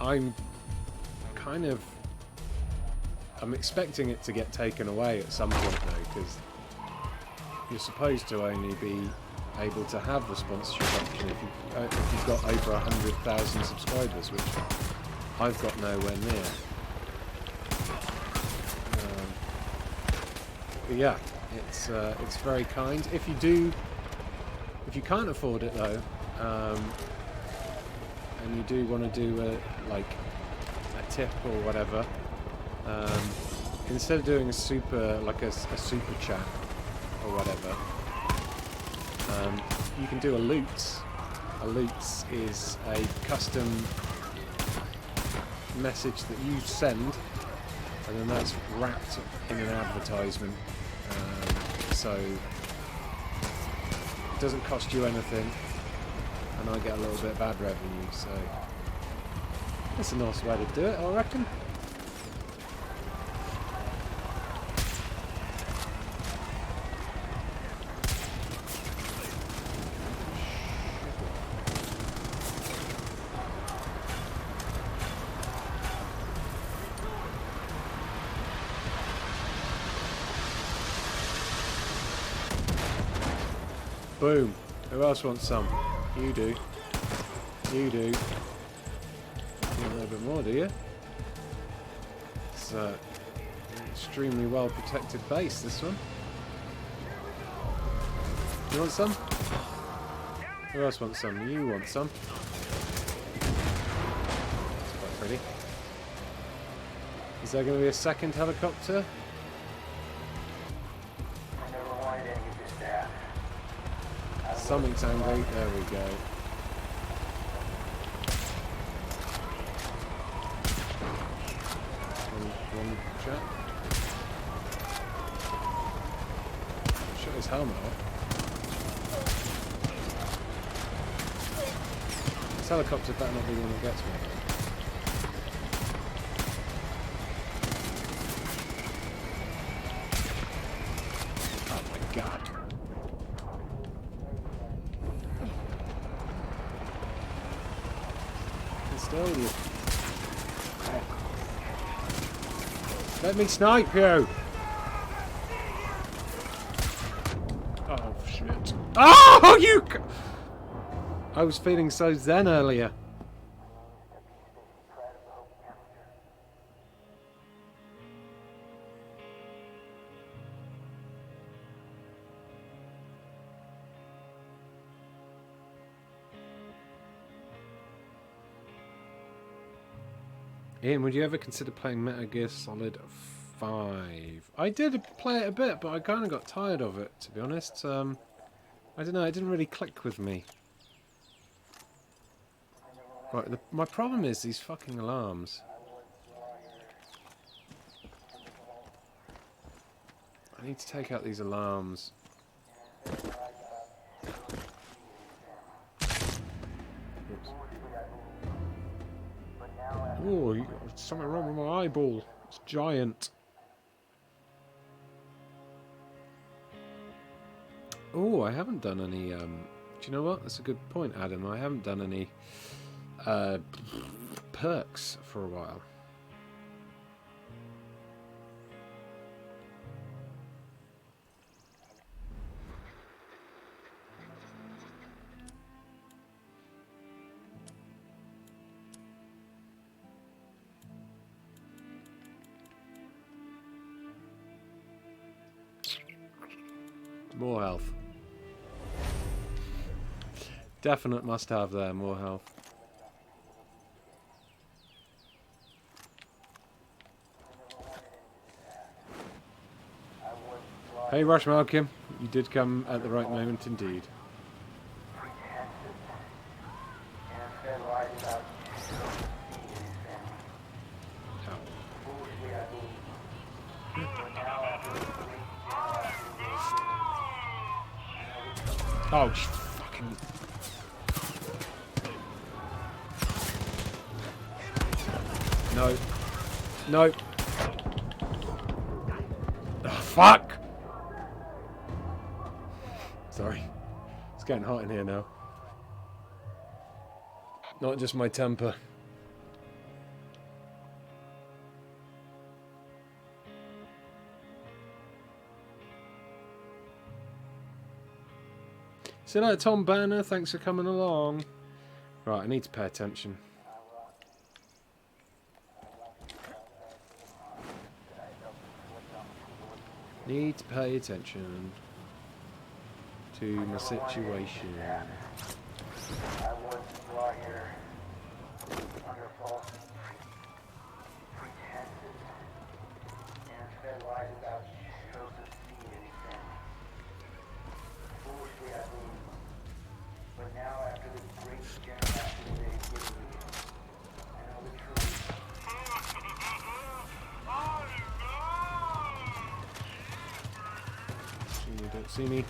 I'm expecting it to get taken away at some point though, because you're supposed to only be able to have the sponsorship option if you've got over 100,000 subscribers, which I've got nowhere near. But yeah, it's very kind. If you can't afford it though, and you do want to do a tip or whatever, instead of doing a super chat or whatever, you can do a loot. A loot is a custom message that you send, and then that's wrapped in an advertisement, so it doesn't cost you anything, and I get a little bit of ad revenue, so that's a nice way to do it, I reckon. Boom. Who else wants some? You do. You do. You want a little bit more, do you? It's an extremely well protected base, this one. You want some? Who else wants some? You want some. That's quite pretty. Is there going to be a second helicopter? Something's angry. There we go. One chap. Shut his helmet off. This helicopter better not be the one that gets me. Oh my god. You. Let me snipe you! Oh shit! Oh, you! I was feeling so zen earlier. Ian, would you ever consider playing Metal Gear Solid 5? I did play it a bit, but I kind of got tired of it, to be honest. I don't know, it didn't really click with me. Right, my problem is these fucking alarms. I need to take out these alarms. Oh, something wrong with my eyeball. It's giant. Oh, I haven't done any, do you know what? That's a good point, Adam. I haven't done any, perks for a while. More health. Definite must have there, more health. Hey Rush Malcolm, you did come at the right moment indeed. Oh, fucking... No. No. fuck! Sorry. It's getting hot in here now. Not just my temper. See you later, Tom Banner. Thanks for coming along. Right, I need to pay attention. Need to pay attention to my situation. I was brought here under false pretenses and fed lies about Joseph Seed and his family. Foolishly, I believe. But now, after this great generosity they've given me, I know the truth. See me, don't see me.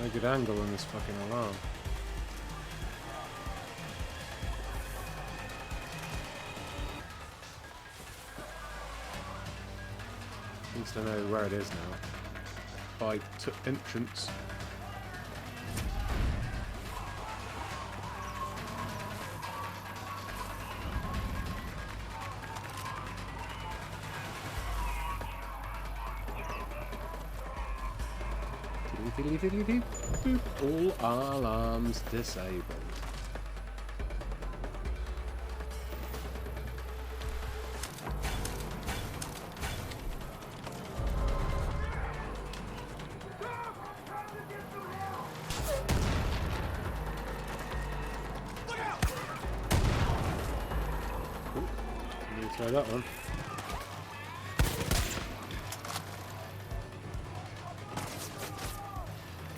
No good angle on this fucking alarm. Seems to know where it is now. By entrance. All alarms disabled. Try that one.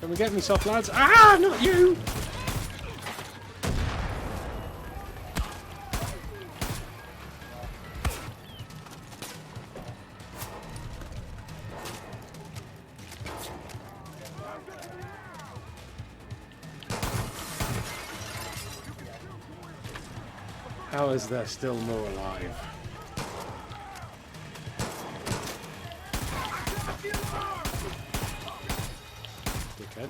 Can we get me soft, lads? Ah, not you! How is there still more alive? Dickhead.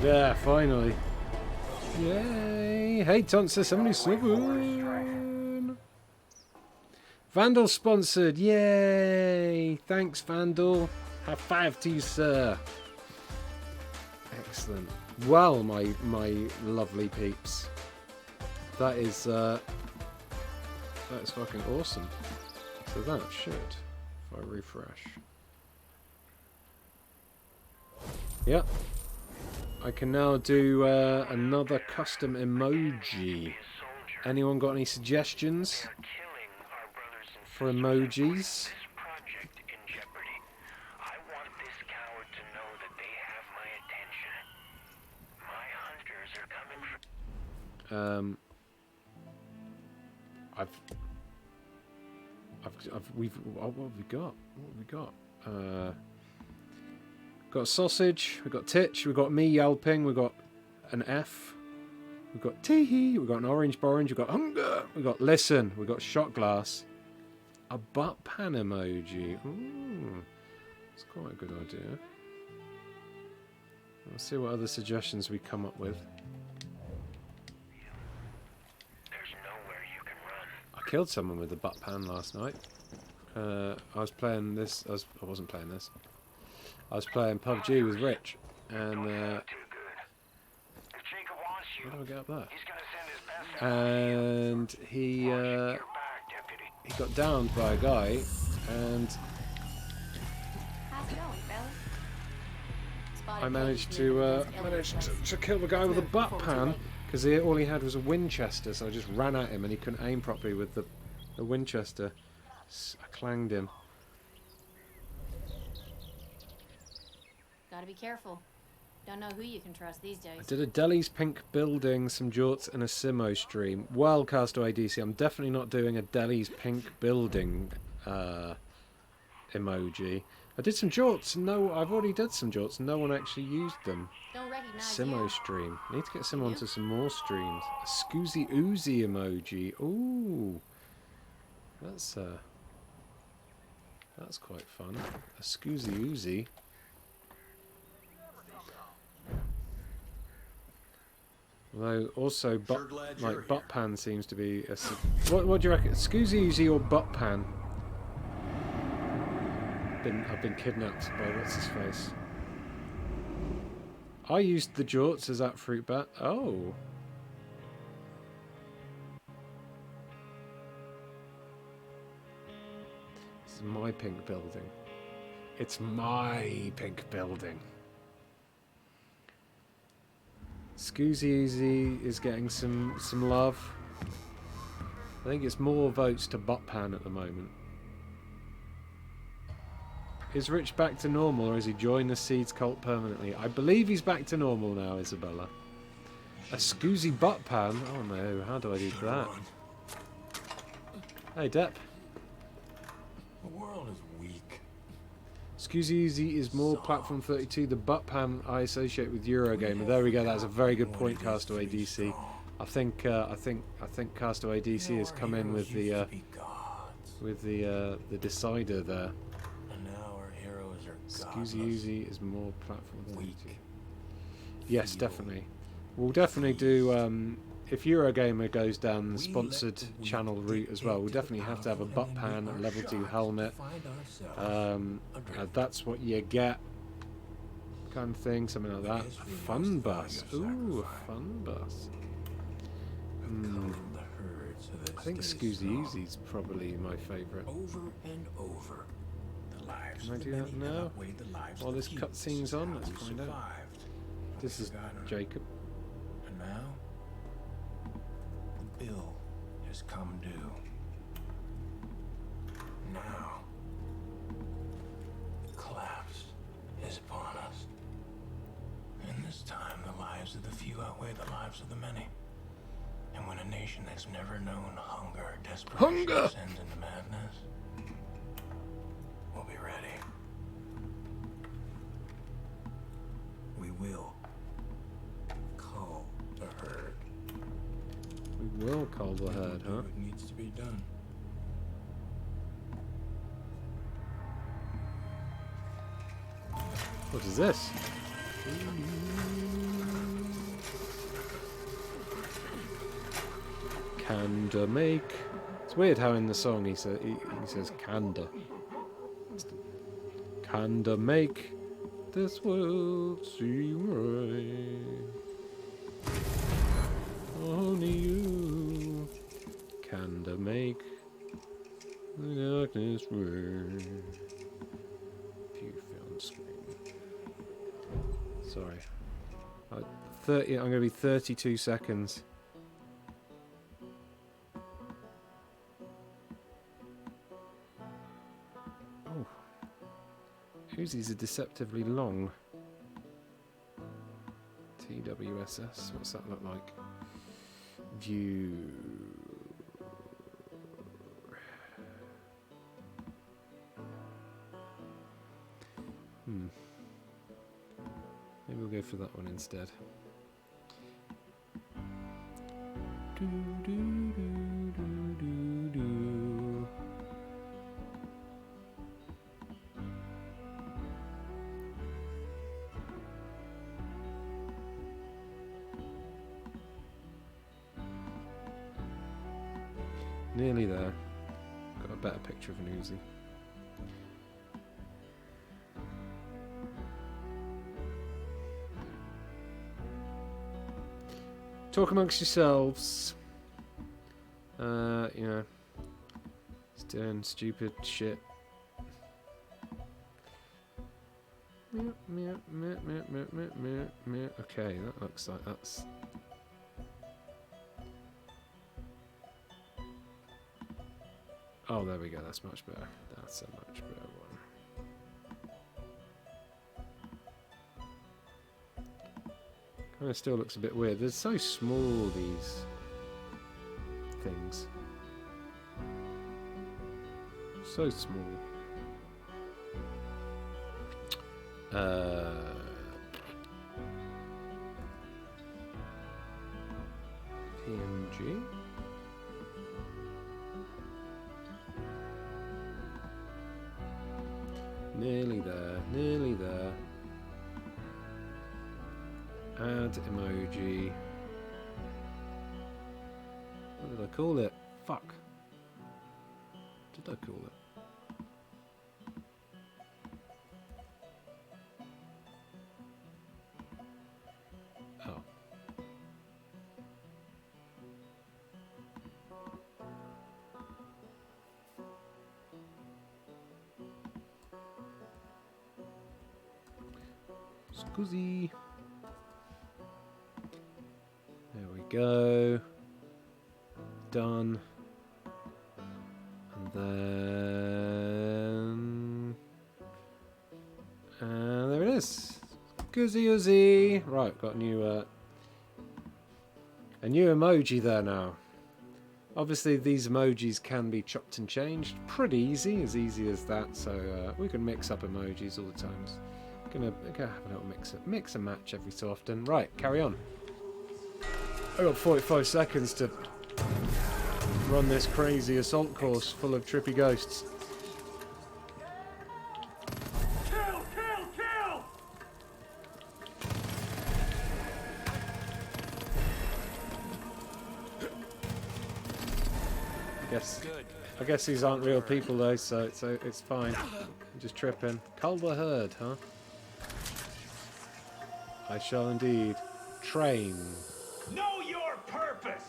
Yeah, finally. Yay! Hey, Tonsa 77. Vandal sponsored. Yay! Thanks, Vandal. High five to you, sir. Excellent. Well, my lovely peeps. That is fucking awesome. So that should, if I refresh. Yep. I can now do another custom emoji. Anyone got any suggestions for emojis? What have we got? What have we got? Got sausage, we've got titch, we've got me yelping, we've got an F, we've got tee, we've got an orange, we've got hunger, we've got listen, we've got shot glass, a butt pan emoji. Ooh, that's quite a good idea. Let's see what other suggestions we come up with. I killed someone with a butt pan last night. I was playing this. I wasn't playing this. I was playing PUBG with Rich, and how do I get up there? And he got downed by a guy, and I managed to kill the guy with a butt pan because all he had was a Winchester. So I just ran at him, and he couldn't aim properly with the Winchester. I clanged him. Gotta be careful. Don't know who you can trust these days. I did a Deli's Pink Building, some jorts, and a Simo stream. Well, Castaway DC, I'm definitely not doing a Deli's Pink Building emoji. I did some jorts. No, I've already did some jorts. No one actually used them. Don't recognize Simo you. stream. Need to get Simo onto some more streams. A Scoozy Oozy emoji. Ooh, that's quite fun. A Scoozy Oozy. Although also butt pan seems to be a. What do you reckon? Scoozy Oozy or butt pan? I've been kidnapped by what's his face. I used the jorts as that fruit bat. Oh. This is my pink building. It's my pink building. Scoozy Easy is getting some love. I think it's more votes to butt pan at the moment. Is Rich back to normal, or has he joined the Seeds cult permanently? I believe he's back to normal now, Isabella. A Scoozy butt pan? Oh no, how do I do that? Hey, Depp. The world is weak. Scoozy Easy is more platform 32. The butt pan I associate with Eurogamer. There we go. That's a very good point, Castaway DC. I think Castaway DC has come in with the decider there. Scoozy Oozy is more platform 32. Yes, definitely. We'll definitely do. If Eurogamer goes down the sponsored channel route as well, we'll definitely have to have a butt pan, a level 2 helmet. That's what you get, kind of thing, something like that. A fun bus. Ooh, a fun bus. I think Scoozy Oozy's probably my favourite. Over and over. Can I do that now? While this cutscene's on, let's find out. This is Jacob. And now, the bill has come due. Now, the collapse is upon us. And this time, the lives of the few outweigh the lives of the many. And when a nation that's never known hunger or desperation descends into madness, we'll be ready. We will cull the herd. We will cull the herd, huh? What needs to be done. What is this? Kanda make. It's weird how in the song he says Kanda. Kanda make this world seem right. Only you Kanda make the darkness red. On screen. Sorry. I'm going to be 32 seconds. Oh. Uzis are deceptively long. TWSS. What's that look like? View. Maybe we'll go for that one instead. Nearly there. Got a better picture of an Uzi. Talk amongst yourselves. You know, just doing stupid shit. Okay, that looks like that's. Oh, there we go. That's much better. That's a much better one. Kind of still looks a bit weird. They're so small, these things. So small. PNG. Nearly there, nearly there. Add emoji. What did I call it? Fuck. What did I call it? Oh. Scusi. There we go. Done. And then... And there it is. Goozy Uzzy. Right, got a new emoji there now. Obviously these emojis can be chopped and changed. Pretty easy as that. So we can mix up emojis all the time. Gonna have a little mix and match every so often. Right, carry on. I got 45 seconds to run this crazy assault course full of trippy ghosts. Kill! Kill! Kill! I guess these aren't real people though, so it's fine. I'm just tripping. Cull the herd, huh? I shall indeed train. Know your purpose!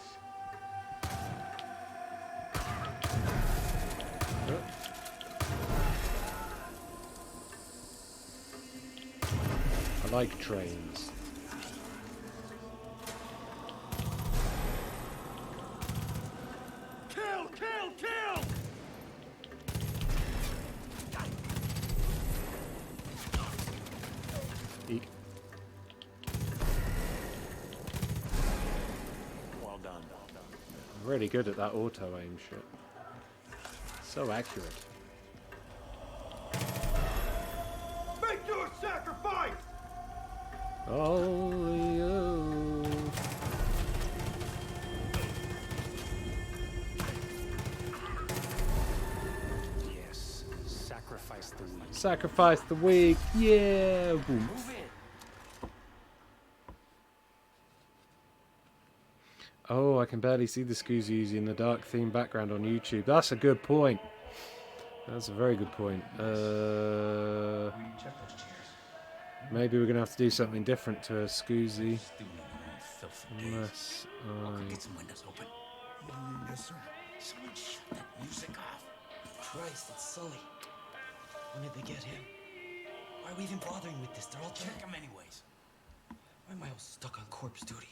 I like trains. Kill! Kill! Kill! Eek. Well done. I'm really good at that auto aim shit. So accurate. Make your sacrifice! Oh, yo. Yes. Sacrifice the weak. Sacrifice the weak. Yeah. Boom. Move it. Oh, I can barely see the Scusi in the dark theme background on YouTube. That's a good point. That's a very good point. Maybe we're going to have to do something different to a Scusi. Unless Get some windows open. Yes, sir. Someone shut that music off. Christ, it's Sully. When did they get him? Why are we even bothering with this? They're all Check dead. them anyways. Why am I all stuck on corpse duty?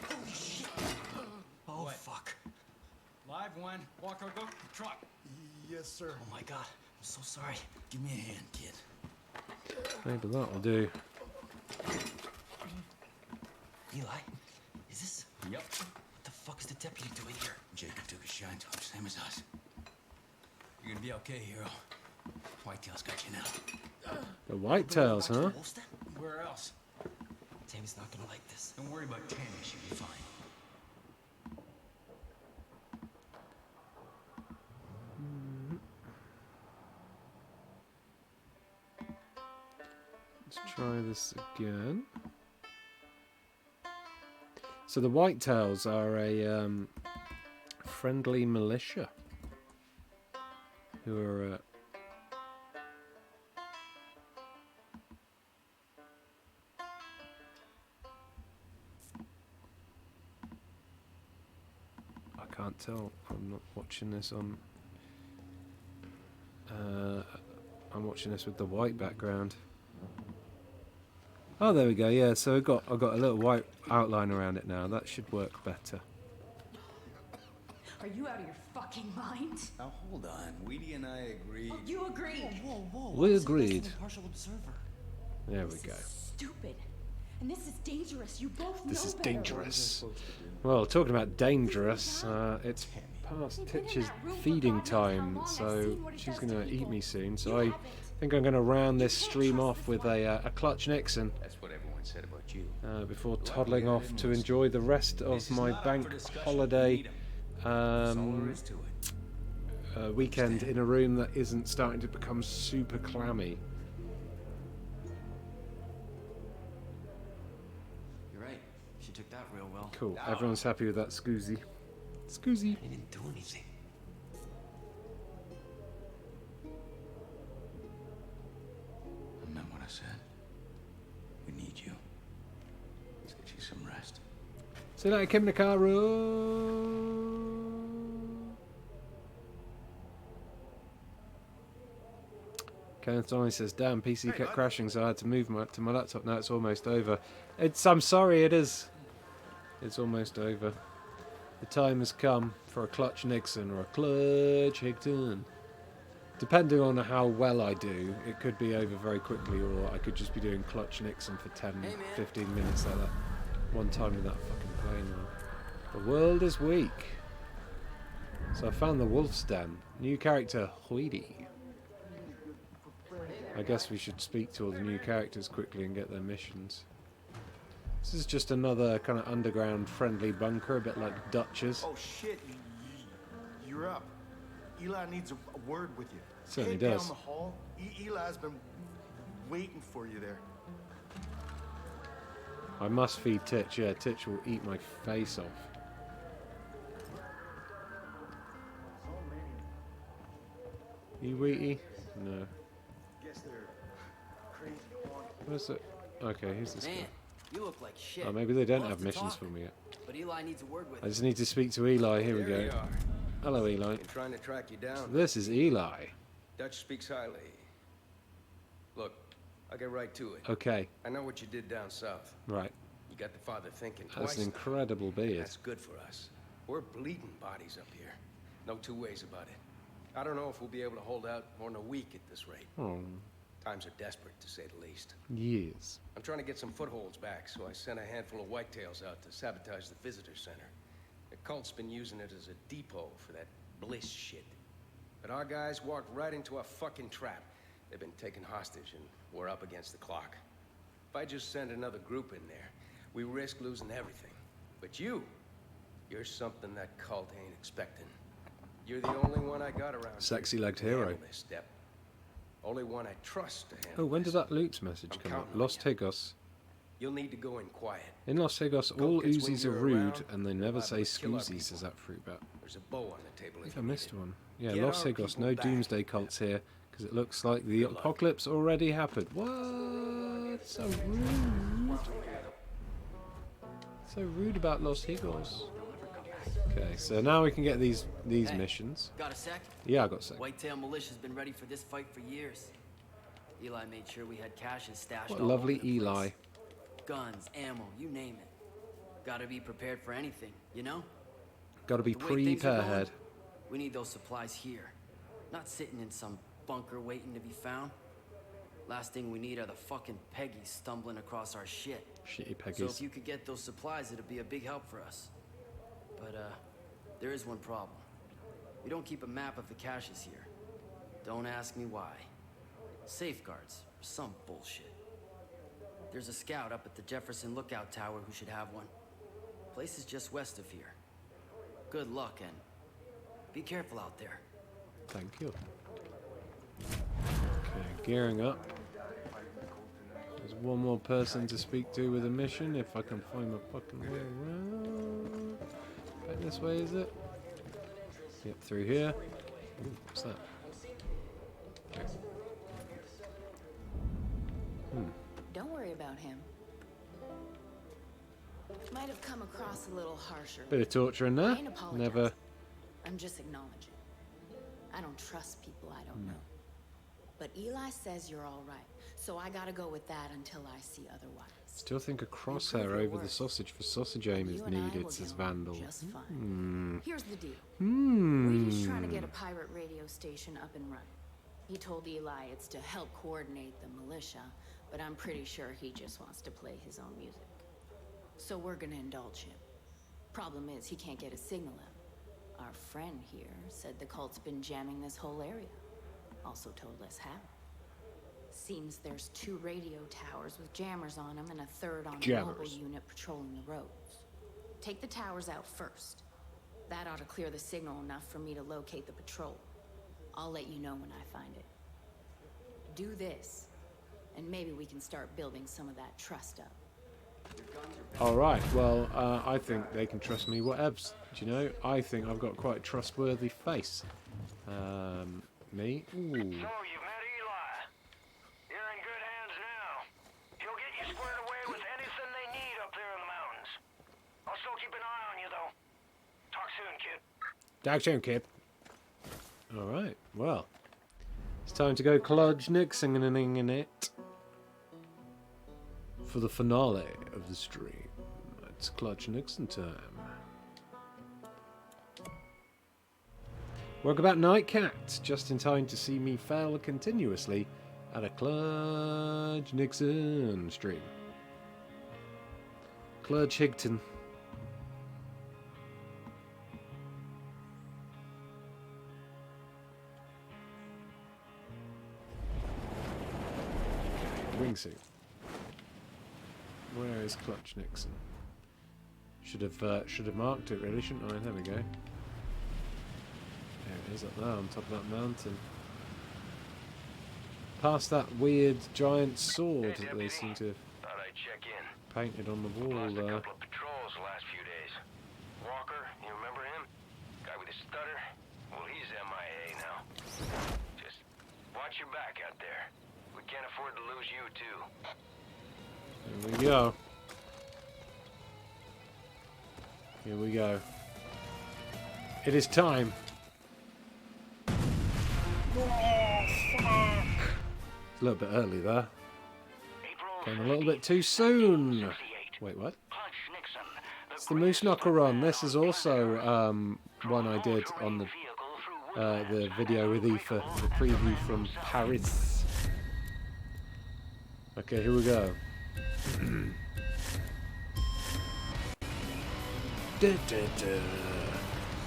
Holy shit! Oh, fuck. Live one. Walker, go to the truck. Yes, sir. Oh my god, I'm so sorry. Give me a hand, kid. maybe that'll do. Eli, is this? Yep. What the fuck is the deputy doing here? Jacob took a shine to him, same as us. You're gonna be okay, hero. Whitetail's got you now. The whitetails, huh? Where else? Tammy's not gonna like this. Don't worry about Tammy, she'll be fine. Let's try this again. So the whitetails are a friendly militia who are I can't tell. I'm not watching this on. I'm watching this with the white background. Oh, there we go. Yeah, so I've got a little white outline around it now. That should work better. Are you out of your fucking mind? Now hold on. Weedy and I agreed. Oh, you agreed. Whoa. We I'm just agreed. an impartial observer. There we This go. is stupid. And this is dangerous. You both know This is better. dangerous. Well, talking about dangerous, it's past Titch's feeding time, so she's going to eat me soon. So I think I'm going to round this stream off with a Clutch Nixon That's what everyone said about you. before toddling off to enjoy the rest of my bank holiday weekend in a room that isn't starting to become super clammy. You're right. She took that real well. Cool. Everyone's happy with that Scoozy. Scoozy. I didn't do anything. I meant what I said. We need you. Let's get you some rest. See you later, Kim Nakaru. Kenneth Donnie says, "Damn, PC kept crashing, so I had to move to my laptop. Now it's almost over. I'm sorry, it is. It's almost over. The time has come for a Clutch Nixon or a Clutch Higton. Depending on how well I do, it could be over very quickly, or I could just be doing Clutch Nixon for 10, 15 minutes like that. One time with that fucking plane. The world is weak. So I found the Wolf's Den. New character, Huidi. I guess we should speak to all the new characters quickly and get their missions. This is just another kind of underground friendly bunker, a bit like Dutch's. Oh shit, you're up. Eli needs a word with you. Certainly Head does. down the hall. Eli's been waiting for you there. I must feed Titch. Yeah, Titch will eat my face off. You Wheaty? No. Guess they're crazy. Where's it? Okay, here's this guy. Man, you look like shit. Oh, maybe they don't We'll have to missions talk, for me yet. But Eli needs a word with I just need to speak to Eli. Here we There go. you are. Hello, Eli. Been trying to track you down. This is Eli. Dutch speaks highly. Look, I'll get right to it. Okay, I know what you did down south. right. You got the father thinking That's twice. an incredible beard. That's good for us. We're bleeding bodies up here. No two ways about it. I don't know if we'll be able to hold out more than a week at this rate. Oh, Times are desperate, to say the least. years. I'm trying to get some footholds back, so I sent a handful of whitetails out to sabotage the visitor center. The cult's been using it as a depot for that bliss shit. But our guys walked right into a fucking trap. They've been taken hostage, and we're up against the clock. If I just send another group in there, we risk losing everything. But you're something that cult ain't expecting. You're the only one I got around. Sexy-legged to handle hero. this step. Only one I trust to handle. Oh, when did this. that Loops message I'm come up? counting on Los you. Higos. You'll need to go in quiet. In Los Higos, Go all gets when Uzis are you're rude, around, and they they're never liable say to kill our Scoozy, says people. that fruit bat. There's a bow on the table I if think I you need missed it. one. Yeah, Get Los our Higos, people no back. doomsday cults here, because it looks like the Good luck. apocalypse already happened. What? So rude. So rude about Los Higos. Okay, so now we can get these Hey, missions. Got a sec? Yeah, I got a sec. Whitetail Militia's been ready for this fight for years. Eli made sure we had caches stashed What all lovely over the Eli. place. Guns, ammo, you name it. Gotta be prepared for anything, you know? Got to be The way things are going, prepared. We need those supplies here. Not sitting in some bunker waiting to be found. Last thing we need are the fucking Peggies stumbling across our shit. Shitty So Peggies. if you could get those supplies, it'd be a big help for us. But, there is one problem. We don't keep a map of the caches here. Don't ask me why. Safeguards, or some bullshit. There's a scout up at the Jefferson Lookout Tower who should have one. Place is just west of here. Good luck, and be careful out there. Thank you. Okay, gearing up. There's one more person to speak to with a mission, if I can find my fucking way around. Back this way, is it? Yep, through here. Ooh, what's that? Okay. Don't worry about him. Might have come across a little harsher. Bit of torture in there. I ain't apologizing. Never. I'm just acknowledging. I don't trust people I don't know. But Eli says you're all right, so I gotta go with that until I see otherwise. Still think a crosshair over the sausage for sausage aim is needed, says Vandal. Here's the deal. Hmm. Reedy's trying to get a pirate radio station up and running. He told Eli it's to help coordinate the militia, but I'm pretty sure he just wants to play his own music. So we're gonna indulge him. Problem is, he can't get a signal out. Our friend here said the cult's been jamming this whole area. Also told us how. Seems there's 2 radio towers with jammers on them and a 3rd on a mobile unit patrolling the roads. Take the towers out first. That ought to clear the signal enough for me to locate the patrol. I'll let you know when I find it. Do this, and maybe we can start building some of that trust up. Alright, well, I think they can trust me whatevs. Do you know, I think I've got quite a trustworthy face. Me? Ooh. So you've met Eli. You're in good hands now. He'll get you squared away with anything they need up there in the mountains. I'll still keep an eye on you, though. Talk soon, kid. Talk soon, kid. Alright, well. It's time to go Cludge Nixon in it. For the finale of the stream. It's Clutch Nixon time. Welcome back, Nightcat. Just in time to see me fail continuously at a Clutch Nixon stream. Clutch Higton. Wingsuit. Where is Clutch Nixon? Should have marked it really, shouldn't I? There we go. There it is up there on top of that mountain. Past that weird giant sword that they seem to have painted on the wall there. Patrols the last few days. Walker, you remember him? Guy with the stutter? Well, he's MIA now. Just watch your back out there. We can't afford to lose you too. Here we go. Here we go. It is time. A little bit early there. Came a little bit too soon. Wait, what? It's the Moose Knocker run. This is also one I did on the video with Aoife, the preview from Paris. Okay, here we go.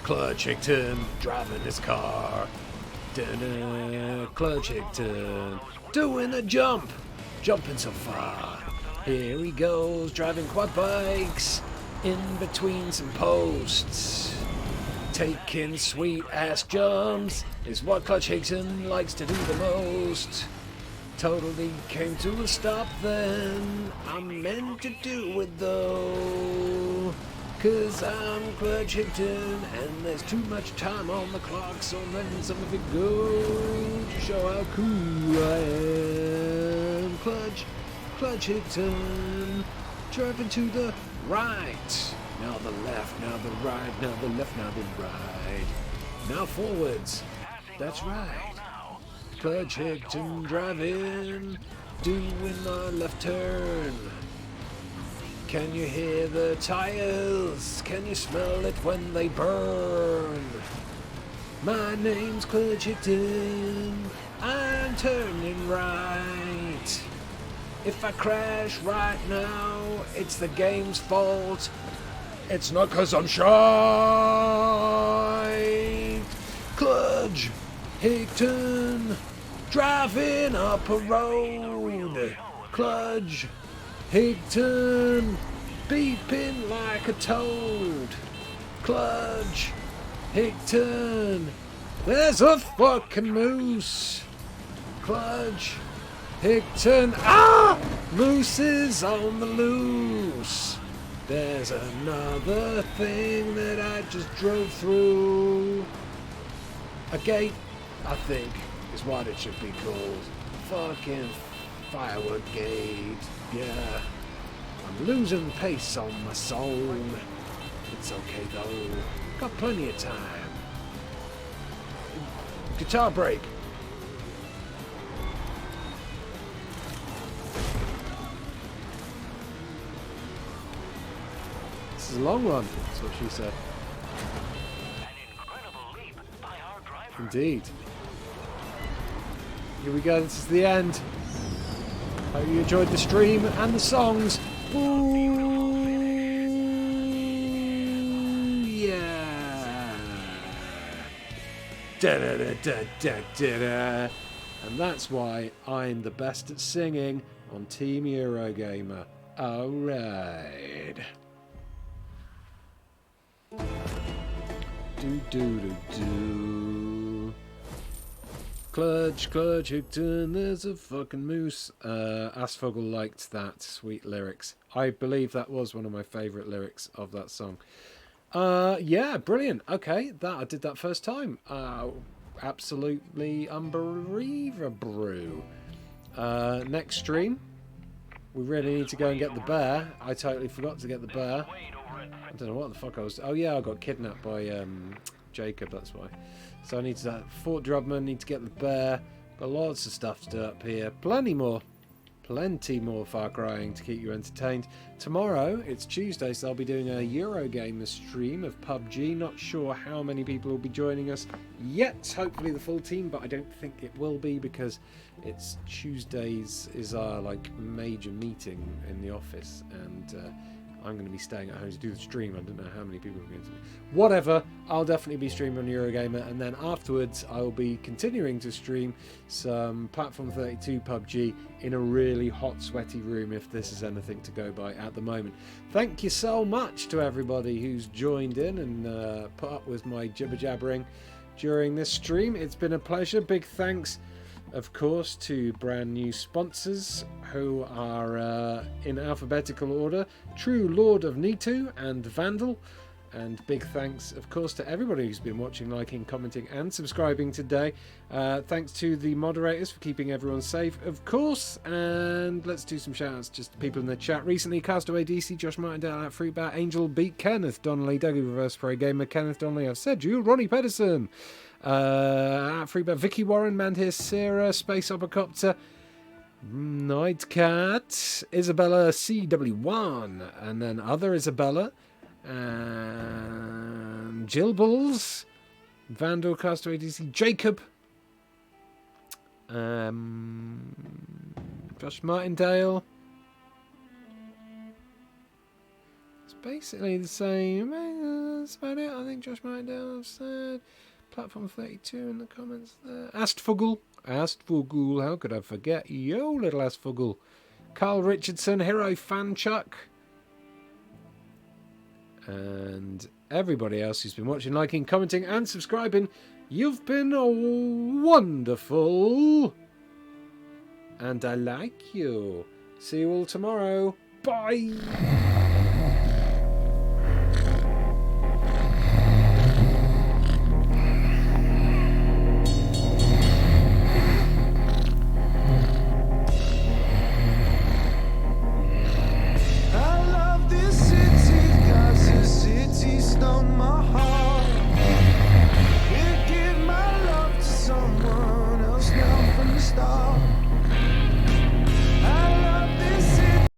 Clutch Higton driving his car. Clutch Higton doing a jump. Jumping so far. Here he goes, driving quad bikes in between some posts. Taking sweet ass jumps is what Clutch Higton likes to do the most. Totally came to a stop then. I meant to do it though. 'Cause I'm Clutch Higton and there's too much time on the clock, so I'm letting some of it go to show how cool I am. Clutch Higton, driving to the right. Now the left, now the right, now the left, now the right. Now forwards. That's right. Clutch Higton driving, doing my left turn. Can you hear the tires? Can you smell it when they burn? My name's Clutch Higton, I'm turning right. If I crash right now, it's the game's fault. It's not 'cause I'm shy. Clutch Higton, driving up a road. Clutch Higton, beeping like a toad. Clutch Higton, there's a fucking moose. Clutch Higton, mooses on the loose. There's another thing that I just drove through. A gate, I think, is what it should be called. Fucking firework gate. Yeah. I'm losing pace on my soul. It's okay though. Got plenty of time. Guitar break. is a long one. That's what she said. Indeed. Here we go. This is the end. Hope you enjoyed the stream and the songs. Ooh, yeah. Da da da da da da. And that's why I'm the best at singing on Team Eurogamer. Alright. Do do do do. Clutch, Hookton, there's a fucking moose. Asfogel liked that. Sweet lyrics. I believe that was one of my favourite lyrics of that song. Yeah, brilliant. Okay, I did that first time. Absolutely unbelievable. Next stream, we really need to go and get the bear. I totally forgot to get the bear. I don't know what the fuck I was... Oh yeah, I got kidnapped by Jacob, that's why. So I need to... Fort Drubman, need to get the bear. Got lots of stuff to do up here. Plenty more Far Crying to keep you entertained. Tomorrow, it's Tuesday, so I'll be doing a Eurogamer stream of PUBG. Not sure how many people will be joining us yet. Hopefully the full team, but I don't think it will be because it's Tuesdays is our major meeting in the office, and I'm going to be staying at home to do the stream. I don't know how many people are going to be. Whatever, I'll definitely be streaming on Eurogamer, and then afterwards I will be continuing to stream some Platform 32 PUBG in a really hot, sweaty room, if this is anything to go by at the moment. Thank you so much to everybody who's joined in and put up with my jibber-jabbering during this stream. It's been a pleasure. Big thanks, of course, to brand new sponsors who are in alphabetical order: True Lord of Nitu and Vandal. And big thanks, of course, to everybody who's been watching, liking, commenting and subscribing today. Thanks to the moderators for keeping everyone safe, of course. And let's do some shout outs just to people in the chat. Recently, Castaway DC, Josh Martindale at Fruitbat, Angel Beat, Kenneth Donnelly, Dougie Reverse Pro Gamer, Kenneth Donnelly, I've said you, Ronnie Pedersen, Freebird, Vicky Warren, Mandhir, Sarah, Space Opacopter, Nightcat, Isabella CW1, and then other Isabella, Jill Bulls, Vandal, Castaway DC, Jacob, Josh Martindale. It's basically the same. That's about it. I think Josh Martindale said. Platform 32 in the comments there. Astfugel, how could I forget? Yo, little Astfugel. Carl Richardson, Hero Fanchuck, and everybody else who's been watching, liking, commenting and subscribing. You've been wonderful, and I like you. See you all tomorrow. Bye.